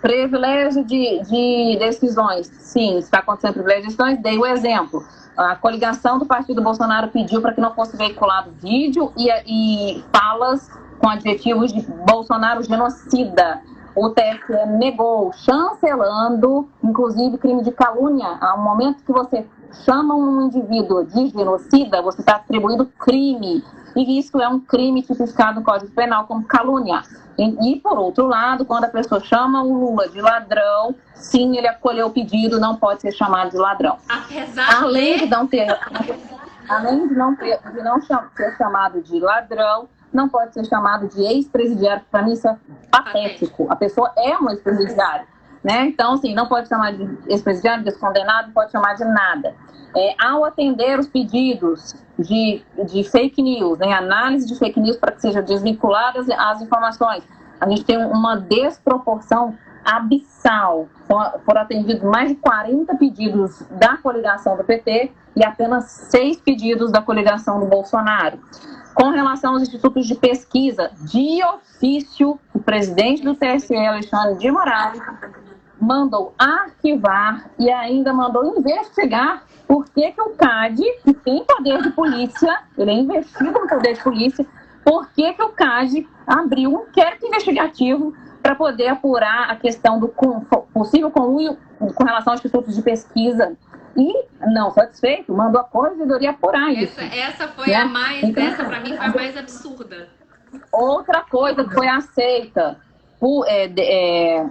Privilégio de decisões. Sim, está acontecendo privilégio de decisões. Dei o exemplo. A coligação do partido Bolsonaro pediu para que não fosse veiculado vídeo e falas com adjetivos de Bolsonaro genocida. O TSE negou, chancelando, inclusive, crime de calúnia. Ao momento que você chama um indivíduo de genocida, você está atribuindo crime. e isso é um crime tipificado no Código Penal como calúnia. E, por outro lado, quando a pessoa chama o Lula de ladrão, sim, ele acolheu o pedido, não pode ser chamado de ladrão. Além de não ser chamado de ladrão, não pode ser chamado de ex-presidiário, para mim isso é patético. A pessoa é um ex-presidiário, né? Então, assim, não pode chamar de ex-presidiário, descondenado, não pode chamar de nada. Ao atender os pedidos de fake news, né, análise de fake news para que sejam desvinculadas as informações, a gente tem uma desproporção abissal. Foram atendidos mais de 40 pedidos da coligação do PT e apenas 6 pedidos da coligação do Bolsonaro. Com relação aos institutos de pesquisa, de ofício, o presidente do TSE, Alexandre de Moraes, mandou arquivar e ainda mandou investigar por que o CAD, que tem poder de polícia, ele é investido no poder de polícia, por que o CAD abriu um inquérito investigativo para poder apurar a questão do possível conluio com relação aos institutos de pesquisa. E, não satisfeito, mandou a Corregedoria apurar isso. Essa foi a mais, então, essa para mim foi a mais absurda. Outra coisa que foi aceita,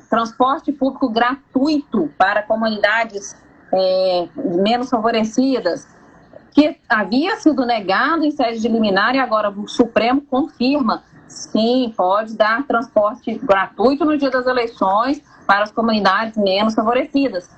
transporte público gratuito para comunidades menos favorecidas, que havia sido negado em sede de liminar e agora o Supremo confirma, sim, pode dar transporte gratuito no dia das eleições para as comunidades menos favorecidas.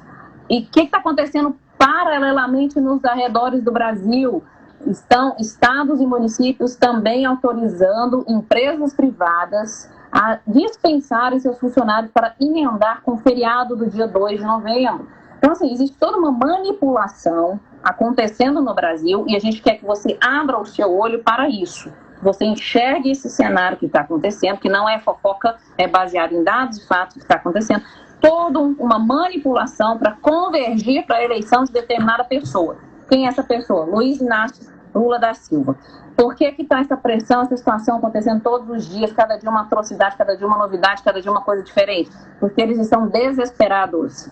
E o que está acontecendo paralelamente nos arredores do Brasil? Estão estados e municípios também autorizando empresas privadas a dispensarem seus funcionários para emendar com o feriado do dia 2 de novembro. Então, assim, existe toda uma manipulação acontecendo no Brasil e a gente quer que você abra o seu olho para isso. Você enxergue esse cenário que está acontecendo, que não é fofoca, é baseado em dados e fatos que está acontecendo. Toda uma manipulação para convergir para a eleição de determinada pessoa. Quem é essa pessoa? Luiz Inácio Lula da Silva. Por que está essa pressão, essa situação acontecendo todos os dias, cada dia uma atrocidade, cada dia uma novidade, cada dia uma coisa diferente? Porque eles estão desesperados.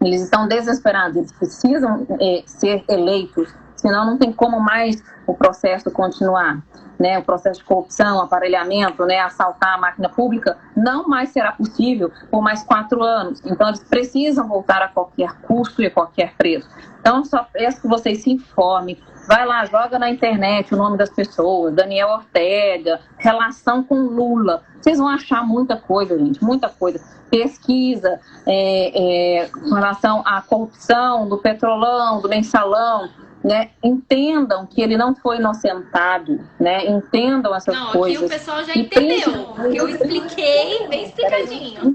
Eles estão desesperados, eles precisam ser eleitos, senão não tem como mais o processo continuar. Né, o processo de corrupção, aparelhamento, né, assaltar a máquina pública, não mais será possível por mais 4 anos. Então, eles precisam voltar a qualquer custo e a qualquer preço. Então, só peço que vocês se informem. Vai lá, joga na internet o nome das pessoas, Daniel Ortega, relação com Lula. Vocês vão achar muita coisa, gente, muita coisa. Pesquisa com relação à corrupção do Petrolão, do Mensalão. Né, entendam que ele não foi inocentado, né, entendam essas coisas. Aqui o pessoal já entendeu, porque eu expliquei bem explicadinho.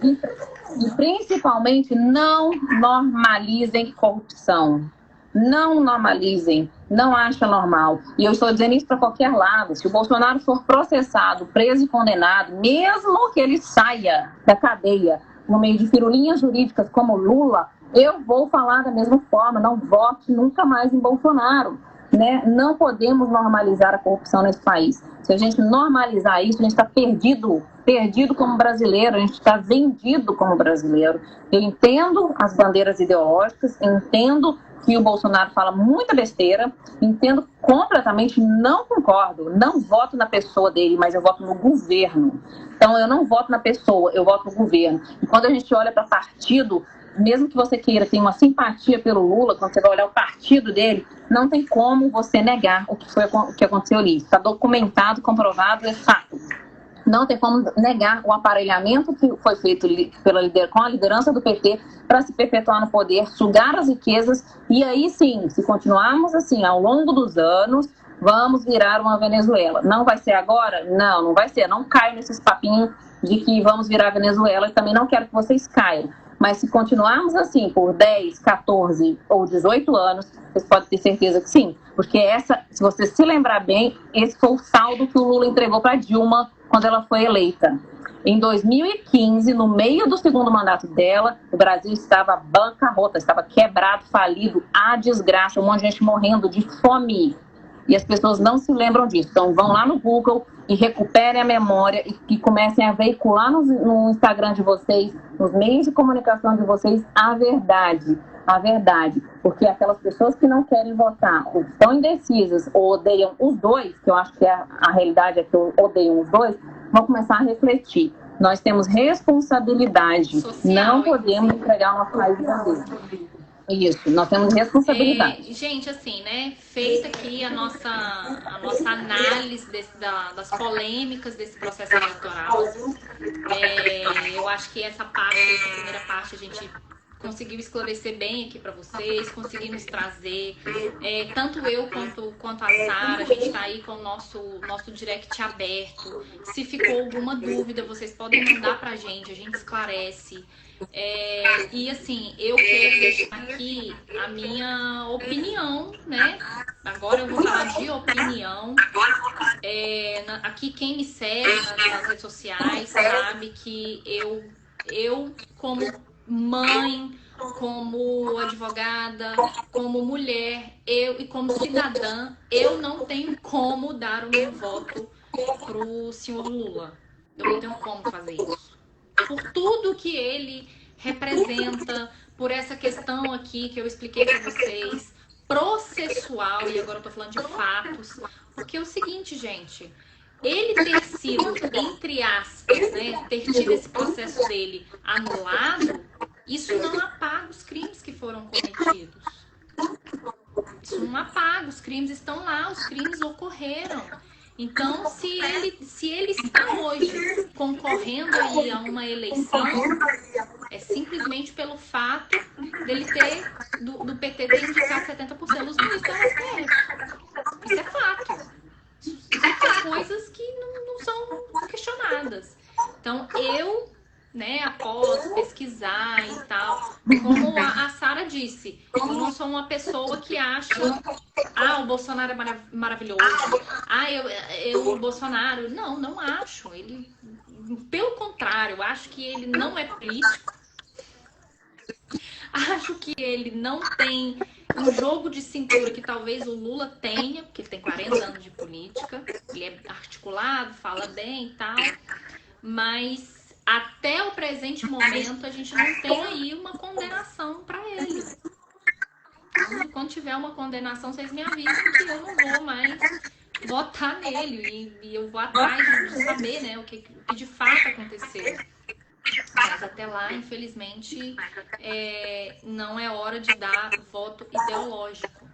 E principalmente não normalizem corrupção. Não normalizem, não achem normal. E eu estou dizendo isso para qualquer lado. Se o Bolsonaro for processado, preso e condenado, mesmo que ele saia da cadeia no meio de firulinhas jurídicas como Lula, eu vou falar da mesma forma, não vote nunca mais em Bolsonaro. Né? Não podemos normalizar a corrupção nesse país. Se a gente normalizar isso, a gente está perdido como brasileiro, a gente está vendido como brasileiro. Eu entendo as bandeiras ideológicas, entendo que o Bolsonaro fala muita besteira, entendo completamente, não concordo, não voto na pessoa dele, mas eu voto no governo. Então eu não voto na pessoa, eu voto no governo. E quando a gente olha para partido, mesmo que você queira ter uma simpatia pelo Lula, quando você vai olhar o partido dele, não tem como você negar o que aconteceu ali. Está documentado, comprovado, é fato. Não tem como negar o aparelhamento que foi feito com a liderança do PT para se perpetuar no poder, sugar as riquezas, e aí sim, se continuarmos assim ao longo dos anos, vamos virar uma Venezuela. Não vai ser agora? Não, não vai ser. Não caio nesses papinhos de que vamos virar Venezuela, e também não quero que vocês caiam. Mas se continuarmos assim por 10, 14 ou 18 anos, vocês podem ter certeza que sim. Porque se você se lembrar bem, esse foi o saldo que o Lula entregou para Dilma quando ela foi eleita. Em 2015, no meio do segundo mandato dela, o Brasil estava bancarrota, estava quebrado, falido, a desgraça, um monte de gente morrendo de fome. E as pessoas não se lembram disso. Então vão lá no Google e recuperem a memória e comecem a veicular no Instagram de vocês, nos meios de comunicação de vocês, a verdade. a verdade. Porque aquelas pessoas que não querem votar, ou estão indecisas, ou odeiam os dois, que eu acho que a realidade é que odeiam os dois, vão começar a refletir. Nós temos responsabilidade, social, não podemos entregar o nosso país a Deus. Isso, nós temos responsabilidade. Gente, assim, né? Feita aqui a nossa análise das polêmicas desse processo eleitoral. Eu acho que essa primeira parte, a gente conseguiu esclarecer bem aqui para vocês, conseguimos trazer, tanto eu quanto a Sara, a gente está aí com o nosso direct aberto. Se ficou alguma dúvida, vocês podem mandar para a gente esclarece. E assim, eu quero deixar aqui a minha opinião, né? Agora eu vou falar de opinião. Aqui quem me segue nas redes sociais sabe que eu como mãe, como advogada, como mulher, e como cidadã, eu não tenho como dar o meu voto pro senhor Lula. Eu não tenho como fazer isso. Por tudo que ele representa, por essa questão aqui que eu expliquei para vocês, processual, e agora eu tô falando de fatos, porque é o seguinte, gente, ele ter sido, entre aspas, né, ter tido esse processo dele anulado, isso não apaga os crimes que foram cometidos. Isso não apaga, os crimes estão lá, os crimes ocorreram. Então, se ele está hoje concorrendo aí a uma eleição, é simplesmente pelo fato dele do PT ter indicado 70% dos ministros da STF. Isso é fato. Isso são coisas que não são questionadas. Então, eu, né, após pesquisar e tal, como a Sara disse, eu não sou uma pessoa que acha, o Bolsonaro é maravilhoso, o Bolsonaro, não acho, ele, pelo contrário, eu acho que ele não é político, acho que ele não tem um jogo de cintura que talvez o Lula tenha, porque ele tem 40 anos de política, ele é articulado, fala bem e tal, mas até o presente momento a gente não tem aí uma condenação para ele. Então, quando tiver uma condenação, vocês me avisam que eu não vou mais votar nele e eu vou atrás de saber, né, o que de fato aconteceu. Mas até lá, infelizmente, não é hora de dar voto ideológico.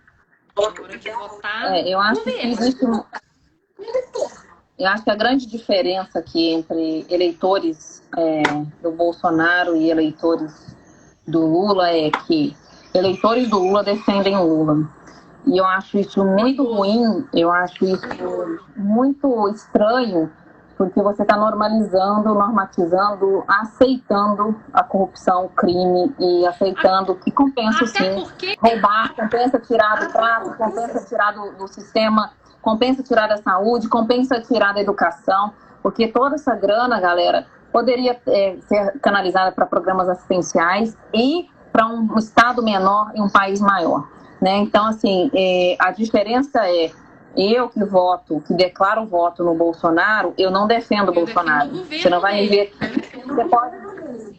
É hora de votar eu acho que existe Eu acho que a grande diferença aqui entre eleitores do Bolsonaro e eleitores do Lula é que eleitores do Lula defendem o Lula. E eu acho isso muito ruim, eu acho isso muito estranho, porque você está normatizando, aceitando a corrupção, o crime, e aceitando que compensa sim roubar, compensa tirar do prato, compensa tirar do sistema, compensa tirar da saúde, compensa tirar da educação, porque toda essa grana, galera, poderia ser canalizada para programas assistenciais e para um estado menor e um país maior, né? Então, assim, a diferença é eu que voto, que declaro o voto no Bolsonaro, eu não defendo o Bolsonaro. Você não vai me ver.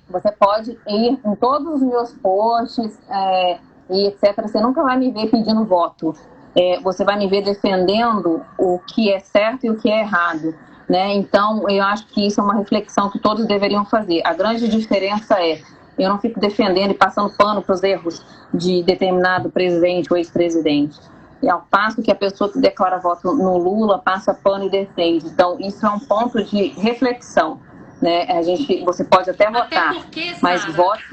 Você pode ir em todos os meus posts e etc. Você nunca vai me ver pedindo voto. Você vai me ver defendendo o que é certo e o que é errado, né? Então, eu acho que isso é uma reflexão que todos deveriam fazer. A grande diferença eu não fico defendendo e passando pano para os erros de determinado presidente ou ex-presidente. E ao passo que a pessoa que declara voto no Lula passa pano e defende. Então, isso é um ponto de reflexão, né? Você pode até votar, porque, mas Sara, vote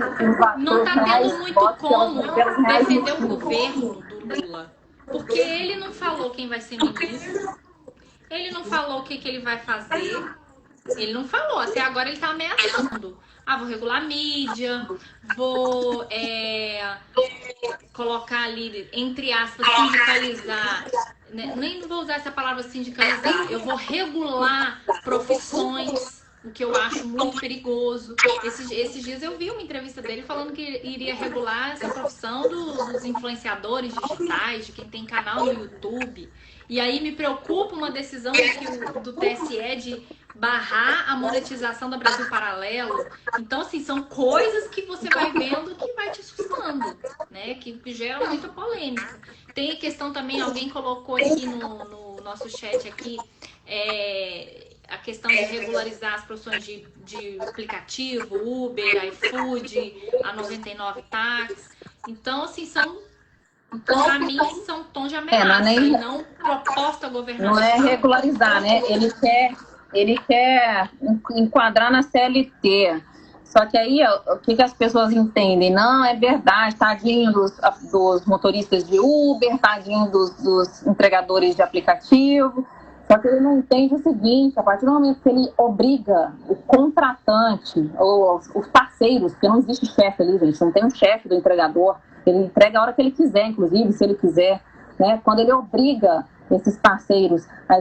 não está tendo muito como defender o governo do Lula. Porque ele não falou quem vai ser ministro, ele não falou o que ele vai fazer, ele não falou, até agora ele está ameaçando. Vou regular a mídia, vou colocar ali, entre aspas, sindicalizar, né? Nem vou usar essa palavra sindicalizar, eu vou regular profissões, o que eu acho muito perigoso. Esses dias eu vi uma entrevista dele falando que iria regular essa profissão dos influenciadores digitais, de quem tem canal no YouTube. E aí me preocupa uma decisão do TSE de barrar a monetização da Brasil Paralelo. Então, assim, são coisas que você vai vendo que vai te assustando, né? Que gera muita polêmica. Tem a questão também, alguém colocou aqui no nosso chat aqui, a questão de regularizar as profissões de aplicativo, Uber, iFood, a 99 Táxi. Então, assim, para mim, são tons de ameaça e não proposta governamental. Não é regularizar, né? Ele quer enquadrar na CLT. Só que aí, o que as pessoas entendem? Não, é verdade, tadinho dos motoristas de Uber, tadinho dos entregadores de aplicativo. Só que ele não entende o seguinte: a partir do momento que ele obriga o contratante, ou os parceiros, porque não existe chefe ali, gente, não tem um chefe do entregador, ele entrega a hora que ele quiser, inclusive, se ele quiser, né? Quando ele obriga esses parceiros a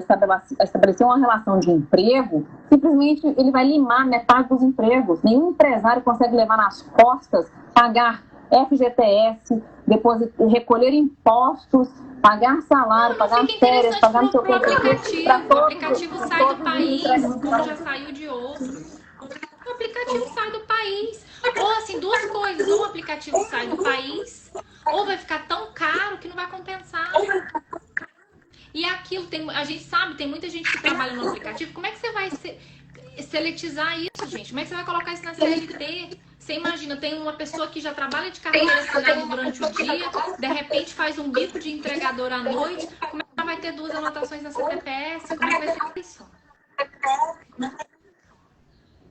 estabelecer uma relação de emprego, simplesmente ele vai limar metade dos empregos. Nenhum empresário consegue levar nas costas, pagar FGTS, recolher impostos, pagar salário, pagar férias, pagar não sei o que. O aplicativo sai do país, como já saiu de outros. O aplicativo sai do país. Ou assim, duas coisas. Ou o aplicativo sai do país, ou vai ficar tão caro que não vai compensar. E aquilo, a gente sabe, tem muita gente que trabalha no aplicativo. Como é que você vai seletizar isso, gente? Como é que você vai colocar isso na CLT? Você imagina, tem uma pessoa que já trabalha de carteira assinada durante o dia, de repente faz um bico de entregador à noite. Como é que ela vai ter 2 anotações na CTPS? Como é que vai ser isso?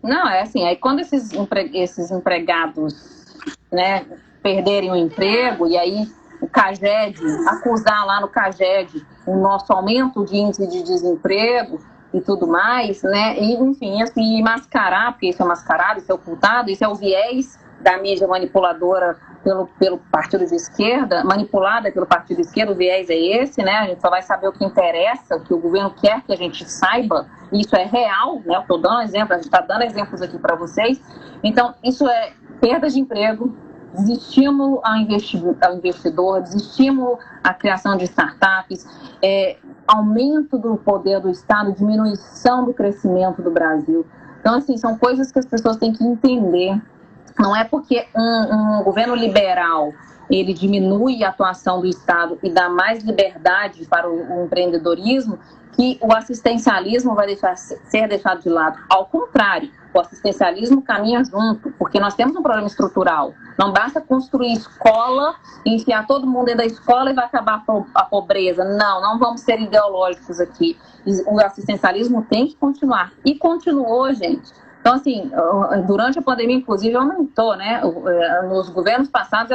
Não, é assim, aí quando esses empregados, né, perderem o emprego, e aí o CAGED, acusar lá no CAGED o nosso aumento de índice de desemprego e tudo mais, né? E, enfim, assim, mascarar, porque isso é mascarado, isso é ocultado, isso é o viés da mídia manipuladora pelo partido de esquerda, manipulada pelo partido de esquerda, o viés é esse, né? A gente só vai saber o que interessa, o que o governo quer que a gente saiba, e isso é real, né? Eu estou dando exemplo, a gente está dando exemplos aqui para vocês. Então, isso é perda de emprego, desestímulo ao investidor, desestímulo à criação de startups, aumento do poder do Estado, diminuição do crescimento do Brasil. Então, assim, são coisas que as pessoas têm que entender. Não é porque um governo liberal ele diminui a atuação do Estado e dá mais liberdade para o empreendedorismo que o assistencialismo vai ser deixado de lado. Ao contrário, o assistencialismo caminha junto, porque nós temos um problema estrutural. Não basta construir escola, enfiar todo mundo dentro da escola e vai acabar a pobreza. Não vamos ser ideológicos aqui. O assistencialismo tem que continuar. E continuou, gente. Então, assim, durante a pandemia, inclusive, aumentou, né? Nos governos passados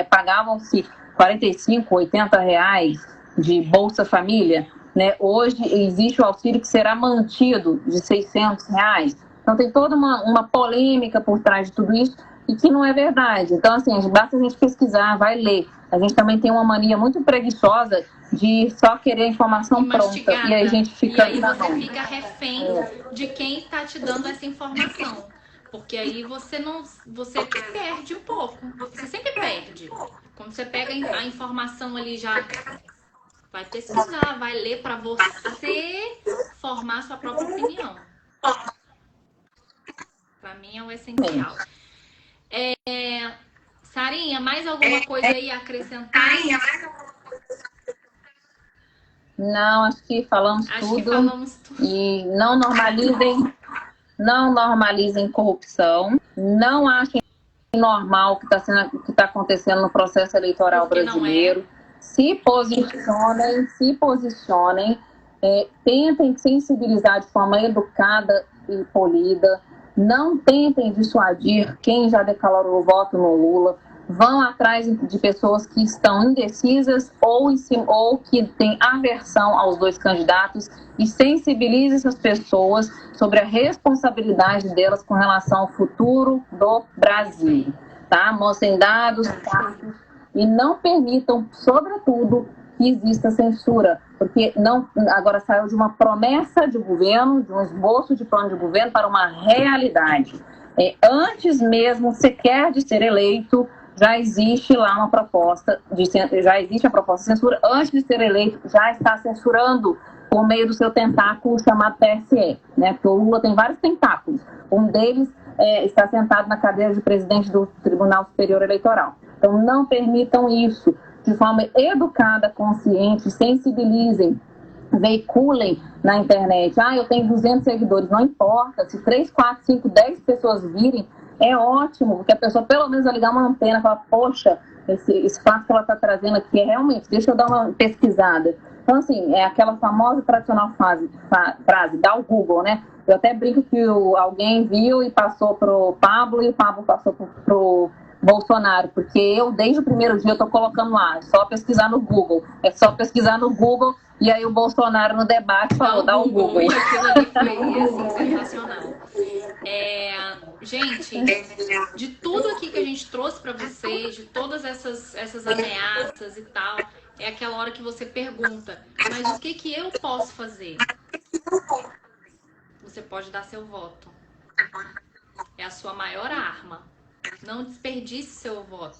pagavam-se R$45, R$80 de Bolsa Família, né? Hoje existe o auxílio que será mantido de R$600. Então, tem toda uma polêmica por trás de tudo isso e que não é verdade. Então, assim, basta a gente pesquisar, vai ler. A gente também tem uma mania muito preguiçosa de só querer a informação pronta. E aí a gente fica... E aí você fica refém de quem está te dando essa informação. Porque aí você perde um pouco. Você sempre perde. Quando você pega a informação ali já... Vai pesquisar, vai ler para você formar sua própria opinião. Para mim é o essencial. Sarinha, mais alguma coisa aí a acrescentar? Não, acho que falamos tudo. E não normalizem corrupção. Não achem normal o que está acontecendo no processo eleitoral brasileiro. Se posicionem, tentem sensibilizar de forma educada e polida, não tentem dissuadir quem já declarou o voto no Lula, vão atrás de pessoas que estão indecisas ou que têm aversão aos dois candidatos e sensibilize essas pessoas sobre a responsabilidade delas com relação ao futuro do Brasil, tá? Mostrem dados, fatos, e não permitam, sobretudo, que exista censura, porque agora saiu de uma promessa de governo, de um esboço de plano de governo para uma realidade. Antes mesmo sequer de ser eleito, já existe lá uma proposta, já existe a proposta de censura, antes de ser eleito, já está censurando por meio do seu tentáculo chamado TSE, né? Porque o Lula tem vários tentáculos, um deles está sentado na cadeira de presidente do Tribunal Superior Eleitoral. Então, não permitam isso. De forma educada, consciente, sensibilizem, veiculem na internet. Eu tenho 200 seguidores. Não importa. Se 3, 4, 5, 10 pessoas virem, é ótimo, porque a pessoa pelo menos vai ligar uma antena e falar, poxa, esse fato que ela está trazendo aqui é realmente, deixa eu dar uma pesquisada. Então, assim, é aquela famosa tradicional frase, dá o Google, né? Eu até brinco que alguém viu e passou pro Pablo, e o Pablo passou pro Bolsonaro, porque eu, desde o primeiro dia, eu tô colocando lá, é só pesquisar no Google. É só pesquisar no Google, e aí o Bolsonaro no debate falou, dá o Google. E aquilo ali foi, assim, sensacional. Gente, de tudo aqui que a gente trouxe para vocês, de todas essas ameaças e tal, é aquela hora que você pergunta, mas o que eu posso fazer? Você pode dar seu voto. É a sua maior arma. Não desperdice seu voto.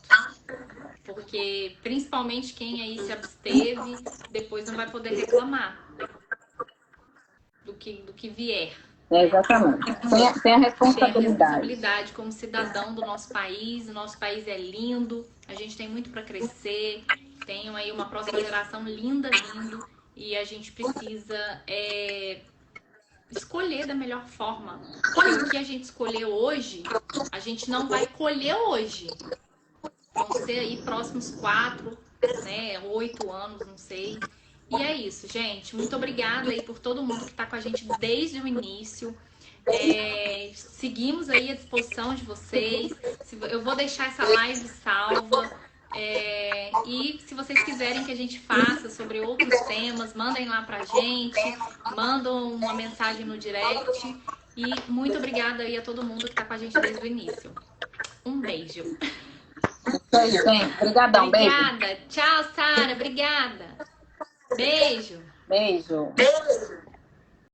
Porque, principalmente quem aí se absteve, depois não vai poder reclamar do que vier. Exatamente. Tem a responsabilidade. Tem a responsabilidade como cidadão do nosso país. O nosso país é lindo. A gente tem muito para crescer. Tem aí uma próxima geração linda vindo. E a gente precisa escolher da melhor forma. Porque o que a gente escolher hoje, a gente não vai colher hoje. Vão ser aí próximos 4, 8 anos, não sei. E é isso, gente. Muito obrigada aí por todo mundo que está com a gente desde o início. Seguimos aí à disposição de vocês. Eu vou deixar essa live salva. E se vocês quiserem que a gente faça sobre outros temas, mandem lá pra gente. Mandam uma mensagem no direct. E muito obrigada aí a todo mundo que está com a gente desde o início. Um beijo. Isso aí, gente. Obrigadão. Obrigada. Beijo. Tchau, Sara. Obrigada. Beijo. Beijo.